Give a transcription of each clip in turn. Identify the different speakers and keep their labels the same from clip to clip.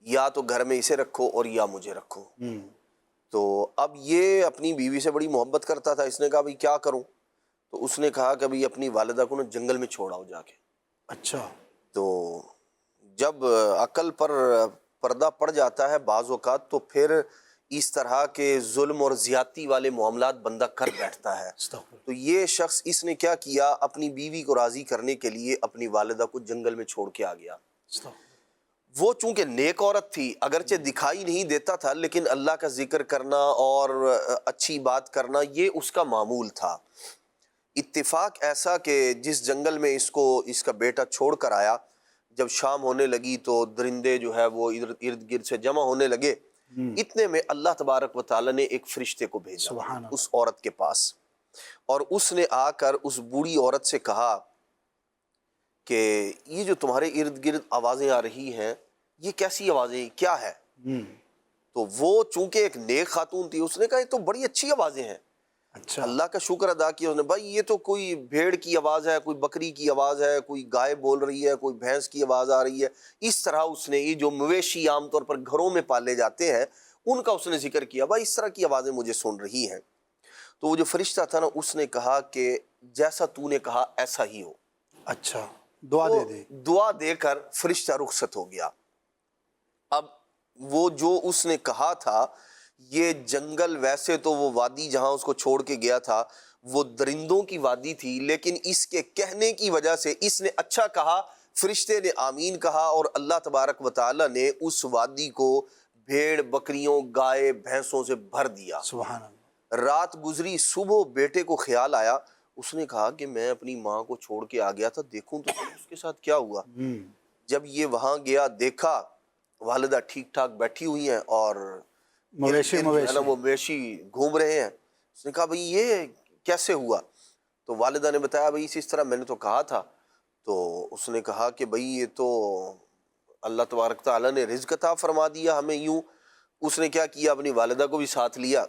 Speaker 1: یا تو گھر میں اسے رکھو اور یا مجھے رکھو۔ تو اب یہ اپنی بیوی سے بڑی محبت کرتا تھا، اس نے کہا بھئی کیا کروں؟ تو اس نے کہا کہ بھئی اپنی والدہ کو نا جنگل میں چھوڑ آؤ جا کے۔
Speaker 2: اچھا،
Speaker 1: تو جب عقل پر پردہ پڑ جاتا ہے بعض اوقات تو پھر اس طرح کے ظلم اور زیادتی والے معاملات بندہ کر بیٹھتا ہے۔
Speaker 2: استغفر۔
Speaker 1: تو یہ شخص اس نے کیا کیا، اپنی بیوی کو راضی کرنے کے لیے اپنی والدہ کو جنگل میں چھوڑ کے آ گیا۔
Speaker 2: استغفر۔
Speaker 1: وہ چونکہ نیک عورت تھی، اگرچہ دکھائی نہیں دیتا تھا لیکن اللہ کا ذکر کرنا اور اچھی بات کرنا یہ اس کا معمول تھا۔ اتفاق ایسا کہ جس جنگل میں اس کا بیٹا چھوڑ کر آیا، جب شام ہونے لگی تو درندے جو ہے وہ ارد گرد سے جمع ہونے لگے۔ اتنے میں اللہ تبارک و تعالیٰ نے ایک فرشتے کو بھیجا
Speaker 2: سبحان اللہ۔
Speaker 1: اس عورت کے پاس، اور اس نے آ کر اس بوڑھی عورت سے کہا کہ یہ جو تمہارے ارد گرد آوازیں آ رہی ہیں یہ کیسی آوازیں، کیا ہے؟ تو وہ چونکہ ایک نیک خاتون تھی، اس نے کہا یہ تو بڑی اچھی آوازیں ہیں۔
Speaker 2: اچھا،
Speaker 1: اللہ کا شکر ادا کیا اس نے، بھائی یہ تو کوئی بھیڑ کی آواز ہے، کوئی بکری کی آواز ہے، کوئی گائے بول رہی ہے، کوئی بھینس کی آواز آ رہی ہے۔ اس طرح اس نے یہ جو مویشی عام طور پر گھروں میں پالے جاتے ہیں ان کا اس نے ذکر کیا، بھائی اس طرح کی آوازیں مجھے سن رہی ہیں۔ تو وہ جو فرشتہ تھا نا اس نے کہا کہ جیسا تو نے کہا ایسا ہی ہو۔
Speaker 2: اچھا، دعا دے دے۔
Speaker 1: دعا دے کر فرشتہ رخصت ہو گیا۔ اب وہ جو اس نے کہا تھا، یہ جنگل ویسے تو وہ وادی جہاں اس کو چھوڑ کے گیا تھا وہ درندوں کی وادی تھی، لیکن اس کے کہنے کی وجہ سے اس نے اچھا کہا، فرشتے نے آمین کہا، اور اللہ تبارک و تعالی نے اس وادی کو بھیڑ بکریوں گائے بھینسوں سے بھر دیا۔
Speaker 2: سبحان اللہ۔
Speaker 1: رات گزری، صبح بیٹے کو خیال آیا، اس نے کہا کہ میں اپنی ماں کو چھوڑ کے آ گیا تھا، دیکھوں تو اس کے ساتھ کیا ہوا۔ جب یہ وہاں گیا دیکھا والدہ ٹھیک ٹھاک بیٹھی ہوئی ہیں اور
Speaker 2: مویشی
Speaker 1: وہ مویشی گھوم رہے ہیں۔ اس نے کہا بھئی یہ کیسے ہوا؟ تو والدہ نے بتایا بھئی اس طرح میں نے تو کہا تھا۔ تو اس نے کہا کہ بھئی یہ تو اللہ تبارک تعالیٰ نے رزق عطا فرما دیا ہمیں یوں۔ اس نے کیا کیا، اپنی والدہ کو بھی ساتھ لیا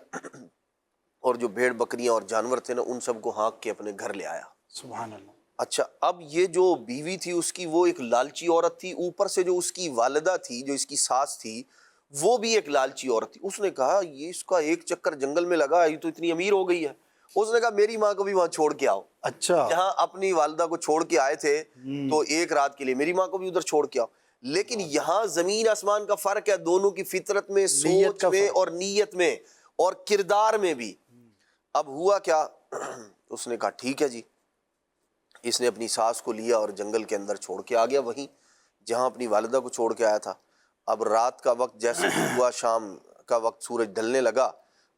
Speaker 1: اور جو بھیڑ بکریاں اور جانور تھے نا ان سب کو ہانک کے اپنے گھر لے آیا۔
Speaker 2: سبحان اللہ۔
Speaker 1: اچھا، اب یہ جو بیوی تھی اس کی وہ ایک لالچی عورت تھی، اوپر سے جو اس کی والدہ تھی جو اس کی ساس تھی وہ بھی ایک لالچی عورت تھی۔ اس نے کہا یہ اس کا ایک چکر جنگل میں لگا، یہ تو اتنی امیر ہو گئی ہے۔ اس نے کہا میری ماں کو بھی وہاں چھوڑ کے آؤ،
Speaker 2: اچھا،
Speaker 1: جہاں اپنی والدہ کو چھوڑ کے آئے تھے تو ایک رات کے لیے میری ماں کو بھی ادھر چھوڑ کے آؤ۔ لیکن یہاں زمین آسمان کا فرق ہے، دونوں کی فطرت میں، سوچ میں اور نیت میں اور کردار میں بھی۔ اب ہوا کیا، اس نے کہا ٹھیک ہے جی، اس نے اپنی ساس کو لیا اور جنگل کے اندر چھوڑ کے آ گیا، وہیں جہاں اپنی والدہ کو چھوڑ کے آیا تھا۔ اب رات کا وقت جیسے ہی ہوا، شام کا وقت سورج ڈھلنے لگا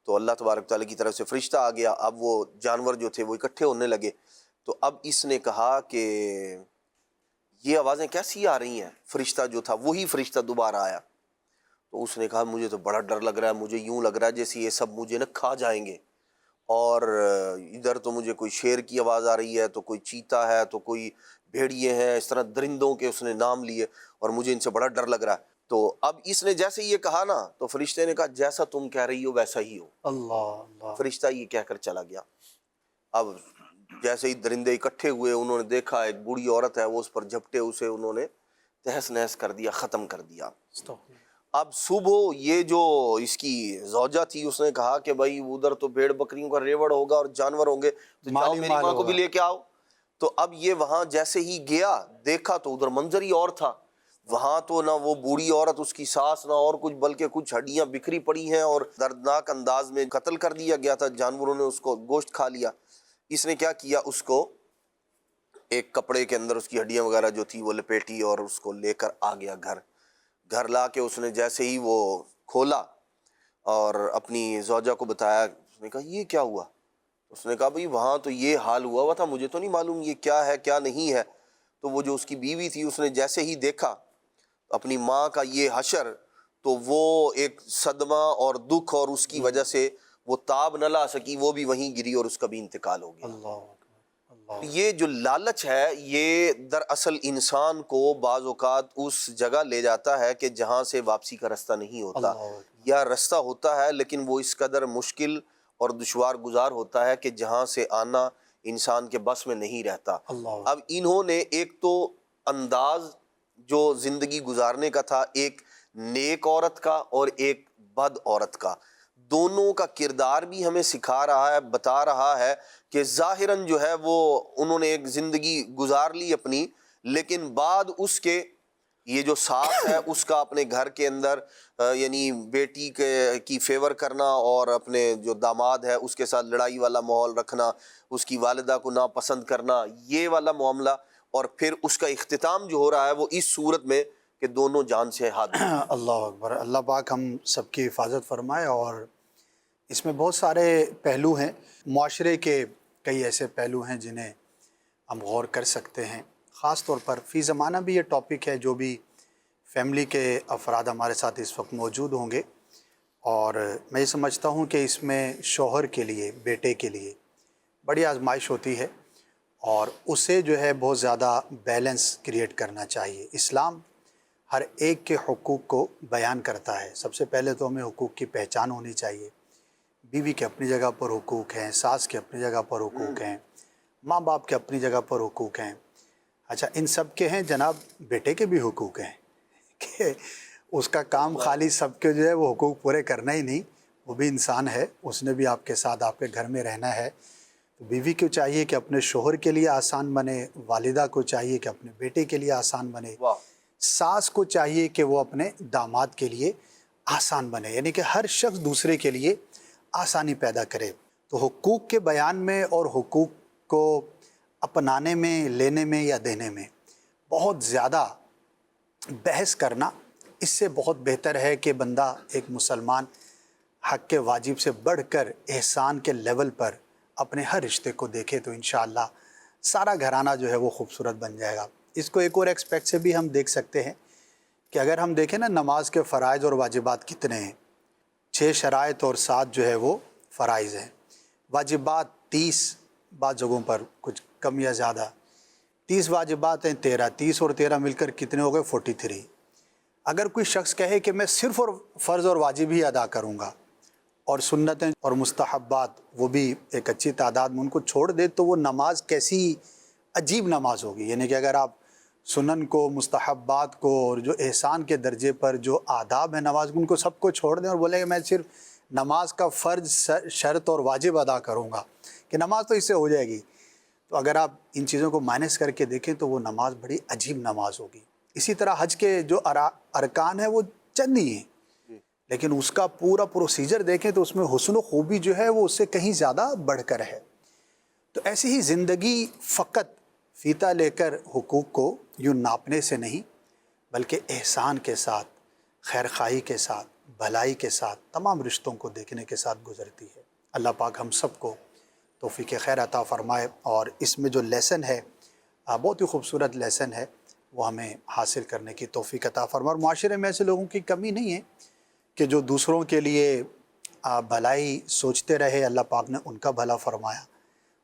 Speaker 1: تو اللہ تبارک تعالیٰ کی طرف سے فرشتہ آ گیا۔ اب وہ جانور جو تھے وہ اکٹھے ہونے لگے۔ تو اب اس نے کہا کہ یہ آوازیں کیسی آ رہی ہیں؟ فرشتہ جو تھا وہی فرشتہ دوبارہ آیا۔ تو اس نے کہا مجھے تو بڑا ڈر لگ رہا ہے، مجھے یوں لگ رہا ہے جیسے یہ سب مجھے نا کھا جائیں گے، اور ادھر تو مجھے کوئی شیر کی آواز آ رہی ہے، تو کوئی چیتا ہے، تو کوئی بھیڑیے ہیں، اس طرح درندوں کے اس نے نام لیے، اور مجھے ان سے بڑا ڈر لگ رہا ہے۔ تو اب اس نے جیسے یہ کہا نا تو فرشتے نے کہا جیسا تم کہہ رہی ہو ویسا ہی ہو۔
Speaker 2: اللہ اللہ۔
Speaker 1: فرشتہ یہ کہہ کر چلا گیا۔ اب جیسے ہی درندے اکٹھے ہوئے انہوں نے دیکھا ایک بوڑھی عورت ہے، وہ اس پر جھپٹے، اسے انہوں نے تہس نہس کر دیا، ختم کر دیا۔
Speaker 2: استغفر۔
Speaker 1: اب صبح یہ جو اس کی زوجہ تھی اس نے کہا کہ بھائی ادھر تو بھیڑ بکریوں کا ریوڑ ہوگا اور جانور ہوں گے، تو جاؤ
Speaker 2: مالی
Speaker 1: میری
Speaker 2: مال
Speaker 1: ماں کو بھی
Speaker 2: ہوگا۔
Speaker 1: لے کے آؤ۔ تو اب یہ وہاں جیسے ہی گیا دیکھا تو ادھر منظر ہی اور تھا۔ وہاں تو نہ وہ بوڑھی عورت اس کی ساس نہ اور کچھ، بلکہ کچھ ہڈیاں بکھری پڑی ہیں اور دردناک انداز میں قتل کر دیا گیا تھا، جانوروں نے اس کو گوشت کھا لیا۔ اس نے کیا کیا، اس کو ایک کپڑے کے اندر اس کی ہڈیاں وغیرہ جو تھی وہ لپیٹی اور اس کو لے کر آ گیا گھر لا کے اس نے جیسے ہی وہ کھولا اور اپنی زوجہ کو بتایا، اس نے کہا یہ کیا ہوا؟ اس نے کہا بھئی وہاں تو یہ حال ہوا تھا، مجھے تو نہیں معلوم یہ کیا ہے کیا نہیں ہے۔ تو وہ جو اس کی بیوی تھی اس نے جیسے ہی دیکھا اپنی ماں کا یہ حشر، تو وہ ایک صدمہ اور دکھ اور اس کی وجہ سے وہ تاب نہ لا سکی، وہ بھی وہیں گری اور اس کا بھی انتقال ہو گیا۔
Speaker 2: اللہ اللہ۔
Speaker 1: یہ جو لالچ ہے یہ دراصل انسان کو بعض اوقات اس جگہ لے جاتا ہے کہ جہاں سے واپسی کا رستہ نہیں ہوتا، یا رستہ ہوتا ہے لیکن وہ اس قدر مشکل اور دشوار گزار ہوتا ہے کہ جہاں سے آنا انسان کے بس میں نہیں رہتا۔
Speaker 2: اللہ۔
Speaker 1: اب انہوں نے ایک تو انداز جو زندگی گزارنے کا تھا، ایک نیک عورت کا اور ایک بد عورت کا، دونوں کا کردار بھی ہمیں سکھا رہا ہے، بتا رہا ہے کہ ظاہراً جو ہے وہ انہوں نے ایک زندگی گزار لی اپنی، لیکن بعد اس کے یہ جو ساس ہے اس کا اپنے گھر کے اندر یعنی بیٹی کی فیور کرنا اور اپنے جو داماد ہے اس کے ساتھ لڑائی والا ماحول رکھنا، اس کی والدہ کو ناپسند کرنا، یہ والا معاملہ، اور پھر اس کا اختتام جو ہو رہا ہے وہ اس صورت میں کہ دونوں جان سے ہاتھ دھو۔
Speaker 2: اللہ اکبر، اللہ پاک ہم سب کی حفاظت فرمائے۔ اور اس میں بہت سارے پہلو ہیں، معاشرے کے کئی ایسے پہلو ہیں جنہیں ہم غور کر سکتے ہیں، خاص طور پر فی زمانہ بھی یہ ٹاپک ہے جو بھی فیملی کے افراد ہمارے ساتھ اس وقت موجود ہوں گے، اور میں یہ سمجھتا ہوں کہ اس میں شوہر کے لیے، بیٹے کے لیے بڑی آزمائش ہوتی ہے، اور اسے جو ہے بہت زیادہ بیلنس کریٹ کرنا چاہیے۔ اسلام ہر ایک کے حقوق کو بیان کرتا ہے۔ سب سے پہلے تو ہمیں حقوق کی پہچان ہونی چاہیے۔ بیوی کے اپنی جگہ پر حقوق ہیں، ساس کے اپنی جگہ پر حقوق ہیں، ماں باپ کے اپنی جگہ پر حقوق ہیں۔ اچھا، ان سب کے ہیں جناب، بیٹے کے بھی حقوق ہیں کہ اس کا کام خالی سب کے جو ہے وہ حقوق پورے کرنا ہی نہیں، وہ بھی انسان ہے، اس نے بھی آپ کے ساتھ آپ کے گھر میں رہنا ہے۔ تو بیوی کو چاہیے کہ اپنے شوہر کے لیے آسان بنے، والدہ کو چاہیے کہ اپنے بیٹے کے لیے آسان بنے، ساس کو چاہیے کہ وہ اپنے داماد کے لیے آسان بنے، یعنی کہ ہر شخص دوسرے کے لیے آسانی پیدا کرے۔ تو حقوق کے بیان میں اور حقوق کو اپنانے میں، لینے میں یا دینے میں بہت زیادہ بحث کرنا، اس سے بہت بہتر ہے کہ بندہ ایک مسلمان حق کے واجب سے بڑھ کر احسان کے لیول پر اپنے ہر رشتے کو دیکھے، تو انشاءاللہ سارا گھرانہ جو ہے وہ خوبصورت بن جائے گا۔ اس کو ایک اور ایکسپیکٹ سے بھی ہم دیکھ سکتے ہیں کہ اگر ہم دیکھیں نا، نماز کے فرائض اور واجبات کتنے ہیں؟ 6 شرائط اور 7 جو ہے وہ فرائض ہیں، واجبات 30، بعض جگہوں پر کچھ کم یا زیادہ 30 واجبات ہیں، 30 اور 13 مل کر کتنے ہو گئے؟ 43۔ اگر کوئی شخص کہے کہ میں صرف اور فرض اور واجب ہی ادا کروں گا اور سنتیں اور مستحبات وہ بھی ایک اچھی تعداد میں ان کو چھوڑ دے، تو وہ نماز کیسی عجیب نماز ہوگی۔ یعنی کہ اگر آپ سنن کو، مستحبات کو اور جو احسان کے درجے پر جو آداب ہیں نماز کو، ان کو سب کو چھوڑ دیں اور بولیں کہ میں صرف نماز کا فرض، شرط اور واجب ادا کروں گا کہ نماز تو اس سے ہو جائے گی، تو اگر آپ ان چیزوں کو مائنس کر کے دیکھیں تو وہ نماز بڑی عجیب نماز ہوگی۔ اسی طرح حج کے جو ارکان ہیں وہ چند ہی ہیں، لیکن اس کا پورا پروسیجر دیکھیں تو اس میں حسن و خوبی جو ہے وہ اس سے کہیں زیادہ بڑھ کر ہے۔ تو ایسی ہی زندگی فقط فیتہ لے کر حقوق کو یوں ناپنے سے نہیں، بلکہ احسان کے ساتھ، خیرخواہی کے ساتھ، بھلائی کے ساتھ، تمام رشتوں کو دیکھنے کے ساتھ گزرتی ہے۔ اللہ پاک ہم سب کو توفیق خیر عطا فرمائے، اور اس میں جو لیسن ہے بہت ہی خوبصورت لیسن ہے، وہ ہمیں حاصل کرنے کی توفیق عطا فرمائے۔ اور معاشرے میں ایسے لوگوں کی کمی نہیں ہے کہ جو دوسروں کے لیے بھلائی سوچتے رہے، اللہ پاک نے ان کا بھلا فرمایا،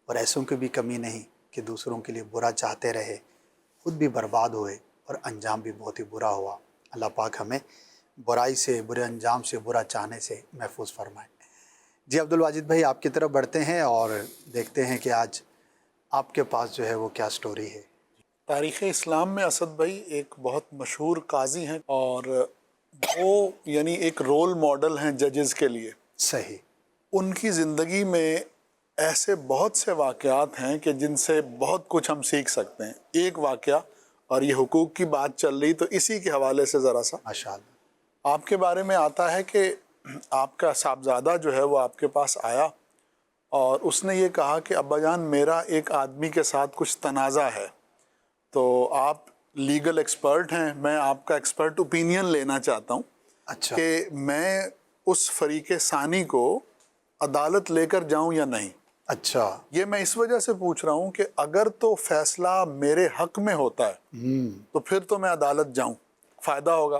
Speaker 2: اور ایسوں کی بھی کمی نہیں کہ دوسروں کے لیے برا چاہتے رہے، خود بھی برباد ہوئے اور انجام بھی بہت ہی برا ہوا۔ اللہ پاک ہمیں برائی سے، برے انجام سے، برا چاہنے سے محفوظ فرمائے۔ جی عبدالواجد بھائی، آپ کی طرف بڑھتے ہیں اور دیکھتے ہیں کہ آج آپ کے پاس جو ہے وہ کیا سٹوری ہے۔
Speaker 3: تاریخ اسلام میں اسد بھائی ایک بہت مشہور قاضی ہیں، اور وہ یعنی ایک رول ماڈل ہیں ججز کے لیے۔
Speaker 2: صحیح۔
Speaker 3: ان کی زندگی میں ایسے بہت سے واقعات ہیں کہ جن سے بہت کچھ ہم سیکھ سکتے ہیں۔ ایک واقعہ، اور یہ حقوق کی بات چل رہی تو اسی کے حوالے سے ذرا سا
Speaker 2: ماشاءاللہ۔
Speaker 3: آپ کے بارے میں آتا ہے کہ آپ کا صاحبزادہ جو ہے وہ آپ کے پاس آیا اور اس نے یہ کہا کہ ابا جان، میرا ایک آدمی کے ساتھ کچھ تنازع ہے، تو آپ لیگل ایکسپرٹ ہیں، میں آپ کا ایکسپرٹ اوپینین لینا چاہتا ہوں
Speaker 2: اچھا،
Speaker 3: کہ میں اس فریق ثانی کو عدالت لے کر جاؤں یا نہیں۔
Speaker 2: اچھا،
Speaker 3: یہ میں اس وجہ سے پوچھ رہا ہوں کہ اگر تو فیصلہ میرے حق میں ہوتا ہے تو پھر تو میں عدالت جاؤں، فائدہ ہوگا،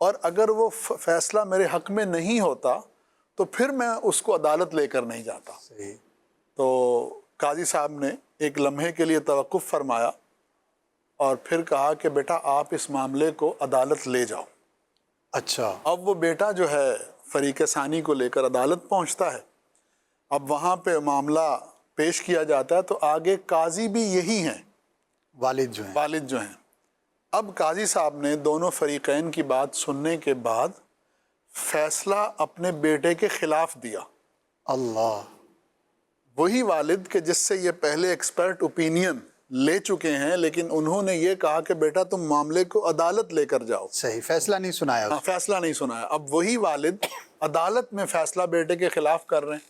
Speaker 3: اور اگر وہ فیصلہ میرے حق میں نہیں ہوتا تو پھر میں اس کو عدالت لے کر نہیں جاتا۔
Speaker 2: صحیح۔
Speaker 3: تو قاضی صاحب نے ایک لمحے کے لیے توقف فرمایا اور پھر کہا کہ بیٹا آپ اس معاملے کو عدالت لے جاؤ۔
Speaker 2: اچھا،
Speaker 3: اب وہ بیٹا جو ہے فریق ثانی کو لے کر عدالت پہنچتا ہے۔ اب وہاں پہ معاملہ پیش کیا جاتا ہے تو آگے قاضی بھی یہی ہیں،
Speaker 2: والد جو ہیں۔
Speaker 3: والد جو ہیں، اب قاضی صاحب نے دونوں فریقین کی بات سننے کے بعد فیصلہ اپنے بیٹے کے خلاف دیا.
Speaker 2: اللہ.
Speaker 3: وہی والد کہ جس سے یہ پہلے ایکسپرٹ اوپینین لے چکے ہیں، لیکن انہوں نے یہ کہا کہ بیٹا تم معاملے کو عدالت لے کر جاؤ.
Speaker 2: صحیح، فیصلہ نہیں سنایا.
Speaker 3: ہاں، فیصلہ نہیں سنایا. اب وہی والد عدالت میں فیصلہ بیٹے کے خلاف کر رہے ہیں.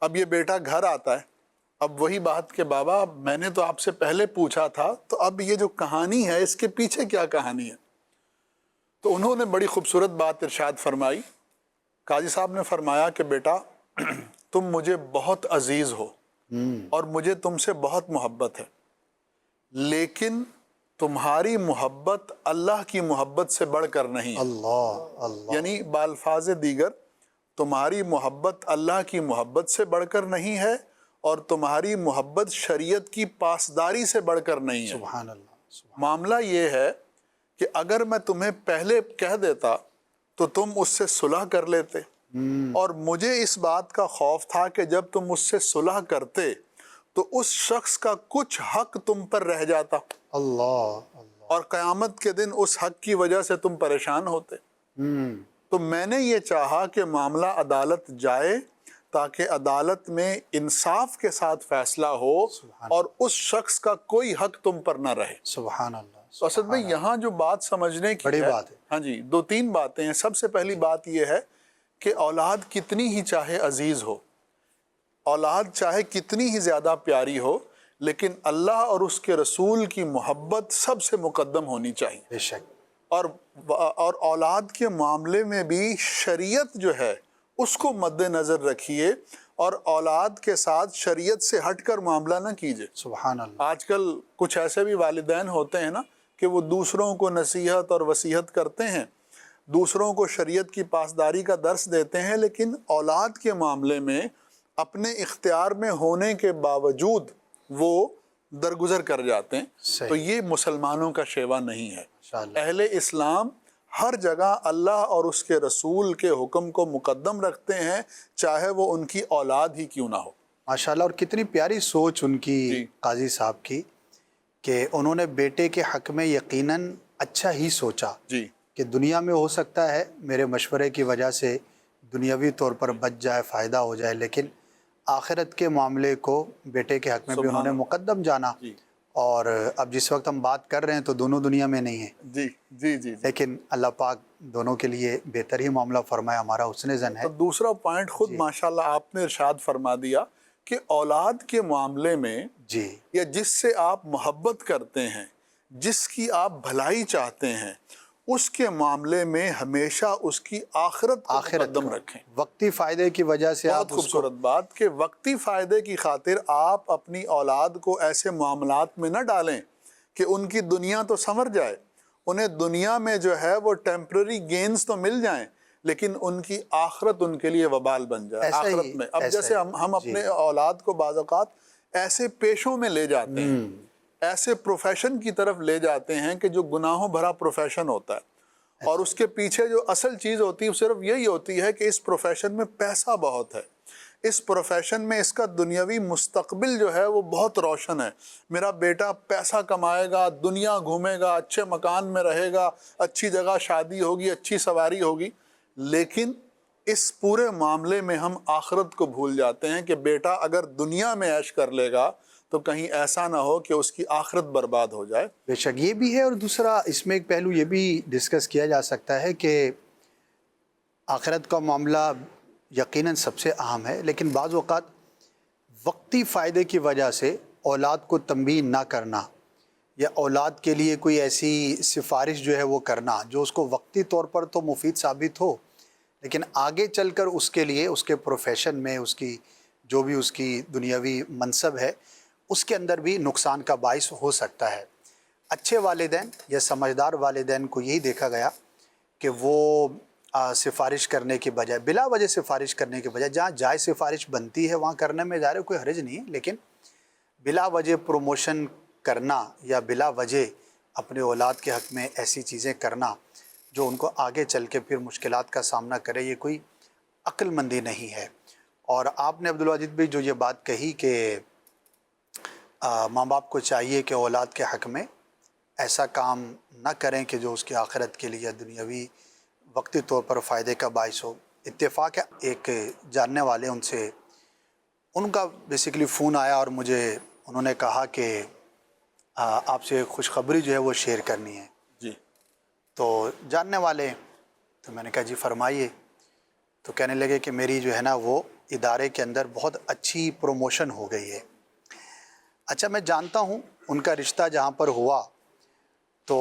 Speaker 3: اب یہ بیٹا گھر آتا ہے، اب وہی بات کہ بابا میں نے تو آپ سے پہلے پوچھا تھا، تو اب یہ جو کہانی ہے اس کے پیچھے کیا کہانی ہے؟ تو انہوں نے بڑی خوبصورت بات ارشاد فرمائی. قاضی صاحب نے فرمایا کہ بیٹا تم مجھے بہت عزیز ہو اور مجھے تم سے بہت محبت ہے، لیکن تمہاری محبت اللہ کی محبت سے بڑھ کر نہیں ہے.
Speaker 2: اللہ اللہ.
Speaker 3: یعنی بالفاظ دیگر تمہاری محبت اللہ کی محبت سے بڑھ کر نہیں ہے، اور تمہاری محبت شریعت کی پاسداری سے بڑھ کر نہیں ہے.
Speaker 2: سبحان اللہ. سبحان.
Speaker 3: معاملہ یہ ہے کہ اگر میں تمہیں پہلے کہہ دیتا تو تم اس سے صلح کر لیتے، اور مجھے اس بات کا خوف تھا کہ جب تم اس سے صلح کرتے تو اس شخص کا کچھ حق تم پر رہ جاتا،
Speaker 2: اللہ اللہ.
Speaker 3: اور قیامت کے دن اس حق کی وجہ سے تم پریشان ہوتے. تو میں نے یہ چاہا کہ معاملہ عدالت جائے تاکہ عدالت میں انصاف کے ساتھ فیصلہ ہو اور اس شخص کا کوئی حق تم پر نہ رہے.
Speaker 2: سبحان اللہ.
Speaker 3: تو اسد بھائی یہاں جو بات سمجھنے کی
Speaker 2: بڑی بات ہے.
Speaker 3: ہاں جی، 2-3 باتیں ہیں. سب سے پہلی بات یہ ہے کہ اولاد کتنی ہی چاہے عزیز ہو، اولاد چاہے کتنی ہی زیادہ پیاری ہو، لیکن اللہ اور اس کے رسول کی محبت سب سے مقدم ہونی چاہیے.
Speaker 2: بے شک.
Speaker 3: اور اولاد کے معاملے میں بھی شریعت جو ہے اس کو مد نظر رکھیے، اور اولاد کے ساتھ شریعت سے ہٹ کر معاملہ نہ کیجیے.
Speaker 2: سبحان اللہ.
Speaker 3: آج کل کچھ ایسے بھی والدین ہوتے ہیں نا کہ وہ دوسروں کو نصیحت اور وصیحت کرتے ہیں، دوسروں کو شریعت کی پاسداری کا درس دیتے ہیں، لیکن اولاد کے معاملے میں اپنے اختیار میں ہونے کے باوجود وہ درگزر کر جاتے ہیں.
Speaker 2: صحیح.
Speaker 3: تو یہ مسلمانوں کا شیوا نہیں ہے.
Speaker 2: ماشاءاللہ.
Speaker 3: اہل اسلام ہر جگہ اللہ اور اس کے رسول کے حکم کو مقدم رکھتے ہیں، چاہے وہ ان کی اولاد ہی کیوں نہ ہو.
Speaker 2: ماشاءاللہ. اور کتنی پیاری سوچ ان کی
Speaker 3: جی.
Speaker 2: قاضی صاحب کی کہ انہوں نے بیٹے کے حق میں یقیناً اچھا ہی سوچا
Speaker 3: جی
Speaker 2: کہ دنیا میں ہو سکتا ہے میرے مشورے کی وجہ سے دنیاوی طور پر بچ جائے، فائدہ ہو جائے، لیکن آخرت کے معاملے کو بیٹے کے حق میں بھی انہوں نے مقدم جانا.
Speaker 3: جی
Speaker 2: اور اب جس وقت ہم بات کر رہے ہیں تو دونوں دنیا میں نہیں ہیں،
Speaker 3: جی جی جی.
Speaker 2: لیکن اللہ پاک دونوں کے لیے بہتر ہی معاملہ فرمائے، ہمارا حسن ظن ہے.
Speaker 3: تو دوسرا پوائنٹ خود ماشاءاللہ آپ نے ارشاد فرما دیا کہ اولاد کے معاملے میں
Speaker 2: جی.
Speaker 3: یا جس سے آپ محبت کرتے ہیں، جس کی آپ بھلائی چاہتے ہیں، اس کے معاملے میں ہمیشہ اس کی آخرت کو مقدم رکھیں.
Speaker 2: وقتی فائدے کی وجہ سے
Speaker 3: بہت
Speaker 2: آپ اس کو
Speaker 3: خوبصورت بات کہ وقتی فائدے کی خاطر آپ اپنی اولاد کو ایسے معاملات میں نہ ڈالیں کہ ان کی دنیا تو سنور جائے، انہیں دنیا میں جو ہے وہ ٹیمپرری گینز تو مل جائیں، لیکن ان کی آخرت ان کے لیے وبال بن جائے.
Speaker 2: ایسا ہی-
Speaker 3: آخرت میں اب
Speaker 2: ایسا
Speaker 3: جیسے
Speaker 2: ہی.
Speaker 3: ہم اپنے اولاد کو بعض اوقات ایسے پیشوں میں لے جاتے ہیں، ایسے پروفیشن کی طرف لے جاتے ہیں کہ جو گناہوں بھرا پروفیشن ہوتا ہے، اور اس کے پیچھے جو اصل چیز ہوتی ہے صرف یہی ہوتی ہے کہ اس پروفیشن میں پیسہ بہت ہے، اس پروفیشن میں اس کا دنیاوی مستقبل جو ہے وہ بہت روشن ہے. میرا بیٹا پیسہ کمائے گا، دنیا گھومے گا، اچھے مکان میں رہے گا، اچھی جگہ شادی ہوگی، اچھی سواری ہوگی، لیکن اس پورے معاملے میں ہم آخرت کو بھول جاتے ہیں کہ بیٹا اگر دنیا میں عیش کر لے گا تو کہیں ایسا نہ ہو کہ اس کی آخرت برباد ہو جائے.
Speaker 2: بے شک یہ بھی ہے. اور دوسرا اس میں ایک پہلو یہ بھی ڈسکس کیا جا سکتا ہے کہ آخرت کا معاملہ یقیناً سب سے اہم ہے، لیکن بعض اوقات وقتی فائدے کی وجہ سے اولاد کو تنبیہ نہ کرنا یا اولاد کے لیے کوئی ایسی سفارش جو ہے وہ کرنا جو اس کو وقتی طور پر تو مفید ثابت ہو، لیکن آگے چل کر اس کے لیے اس کے پروفیشن میں اس کی جو بھی اس کی دنیاوی منصب ہے اس کے اندر بھی نقصان کا باعث ہو سکتا ہے. اچھے والدین یا سمجھدار والدین کو یہی دیکھا گیا کہ وہ سفارش کرنے کے بجائے، بلا وجہ سفارش کرنے کے بجائے، جہاں جائز سفارش بنتی ہے وہاں کرنے میں ظاہر کوئی حرج نہیں ہے، لیکن بلا وجہ پروموشن کرنا یا بلا وجہ اپنے اولاد کے حق میں ایسی چیزیں کرنا جو ان کو آگے چل کے پھر مشکلات کا سامنا کرے، یہ کوئی عقل مندی نہیں ہے. اور آپ نے عبدالواجد بھی جو یہ بات کہی کہ ماں باپ کو چاہیے کہ اولاد کے حق میں ایسا کام نہ کریں کہ جو اس کی آخرت کے لیے دنیاوی وقتی طور پر فائدے کا باعث ہو۔ اتفاق ہے ایک جاننے والے ان سے ان کا بیسیکلی فون آیا اور مجھے انہوں نے کہا کہ آپ سے خوشخبری جو ہے وہ شیئر کرنی ہے۔
Speaker 3: جی
Speaker 2: تو جاننے والے، تو میں نے کہا جی فرمائیے۔ تو کہنے لگے کہ میری جو ہے نا وہ ادارے کے اندر بہت اچھی پروموشن ہو گئی ہے۔ اچھا میں جانتا ہوں ان کا رشتہ جہاں پر ہوا تو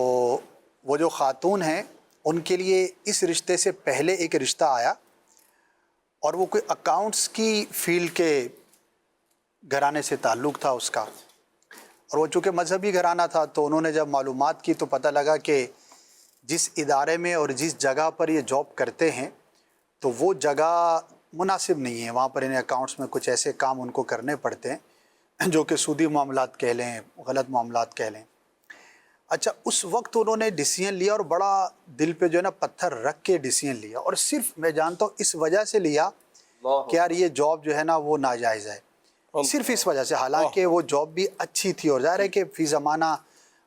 Speaker 2: وہ جو خاتون ہیں ان کے لیے اس رشتے سے پہلے ایک رشتہ آیا اور وہ کوئی اکاؤنٹس کی فیلڈ کے گھرانے سے تعلق تھا اس کا، اور وہ چونکہ مذہبی گھرانہ تھا تو انہوں نے جب معلومات کی تو پتہ لگا کہ جس ادارے میں اور جس جگہ پر یہ جاب کرتے ہیں تو وہ جگہ مناسب نہیں ہے، وہاں پر انہیں اکاؤنٹس میں کچھ ایسے کام ان کو کرنے پڑتے ہیں جو کہ سودی معاملات کہہ لیں، غلط معاملات کہہ لیں۔ اچھا اس وقت انہوں نے ڈیسیژن لیا اور بڑا دل پہ جو ہے نا پتھر رکھ کے ڈیسیژن لیا، اور صرف میں جانتا ہوں اس وجہ سے لیا کہ یار یہ جاب جو ہے نا وہ ناجائز ہے، صرف اس وجہ سے، حالانکہ وہ جاب بھی اچھی تھی، اور ظاہر ہے کہ فی زمانہ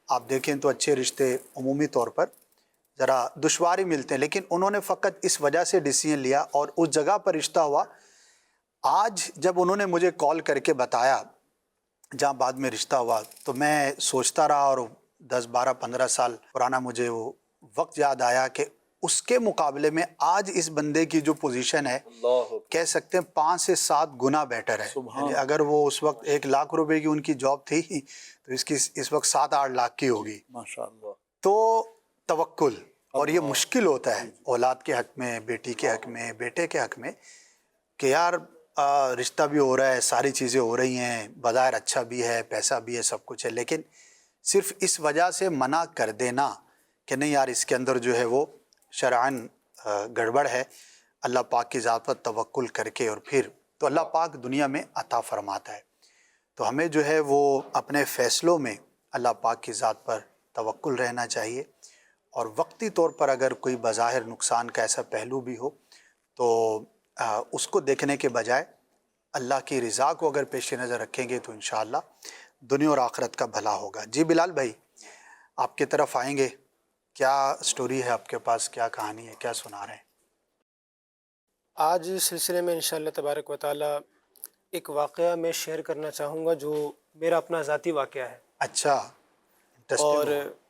Speaker 2: آپ دیکھیں تو اچھے رشتے عمومی طور پر ذرا دشواری ملتے ہیں، لیکن انہوں نے فقط اس وجہ سے ڈیسیژن لیا اور اس جگہ پر رشتہ ہوا۔ آج جب انہوں نے مجھے کال کر کے بتایا جہاں بعد میں رشتہ ہوا تو میں سوچتا رہا، اور 10 12 15 سال پرانا مجھے وہ وقت یاد آیا کہ اس کے مقابلے میں آج اس بندے کی جو پوزیشن ہے کہہ سکتے ہیں 5 سے 7 گنا بیٹر ہے۔ یعنی اگر وہ اس وقت 1 لاکھ روپے کی ان کی جاب تھی تو اس کی اس وقت 7 8 لاکھ کی ہوگی۔
Speaker 3: ماشاءاللہ۔
Speaker 2: تو توکل، اور یہ مشکل ہوتا ہے اولاد کے حق میں، بیٹی کے حق میں، بیٹے کے حق میں، کہ یار رشتہ بھی ہو رہا ہے، ساری چیزیں ہو رہی ہیں، بظاہر اچھا بھی ہے، پیسہ بھی ہے، سب کچھ ہے، لیکن صرف اس وجہ سے منع کر دینا کہ نہیں یار اس کے اندر جو ہے وہ شرعاً گڑبڑ ہے، اللہ پاک کی ذات پر توکل کر کے، اور پھر تو اللہ پاک دنیا میں عطا فرماتا ہے۔ تو ہمیں جو ہے وہ اپنے فیصلوں میں اللہ پاک کی ذات پر توکل رہنا چاہیے، اور وقتی طور پر اگر کوئی بظاہر نقصان کا ایسا پہلو بھی ہو تو اس کو دیکھنے کے بجائے اللہ کی رضا کو اگر پیش نظر رکھیں گے تو انشاءاللہ دنیا اور آخرت کا بھلا ہوگا۔ جی بلال بھائی آپ کی طرف آئیں گے، کیا سٹوری ہے آپ کے پاس، کیا کہانی ہے، کیا سنا رہے ہیں؟
Speaker 4: آج اس سلسلے میں انشاءاللہ تبارک و تعالی ایک واقعہ میں شیئر کرنا چاہوں گا جو میرا اپنا ذاتی واقعہ ہے،
Speaker 2: اچھا
Speaker 4: اور
Speaker 2: انٹرسٹنگ۔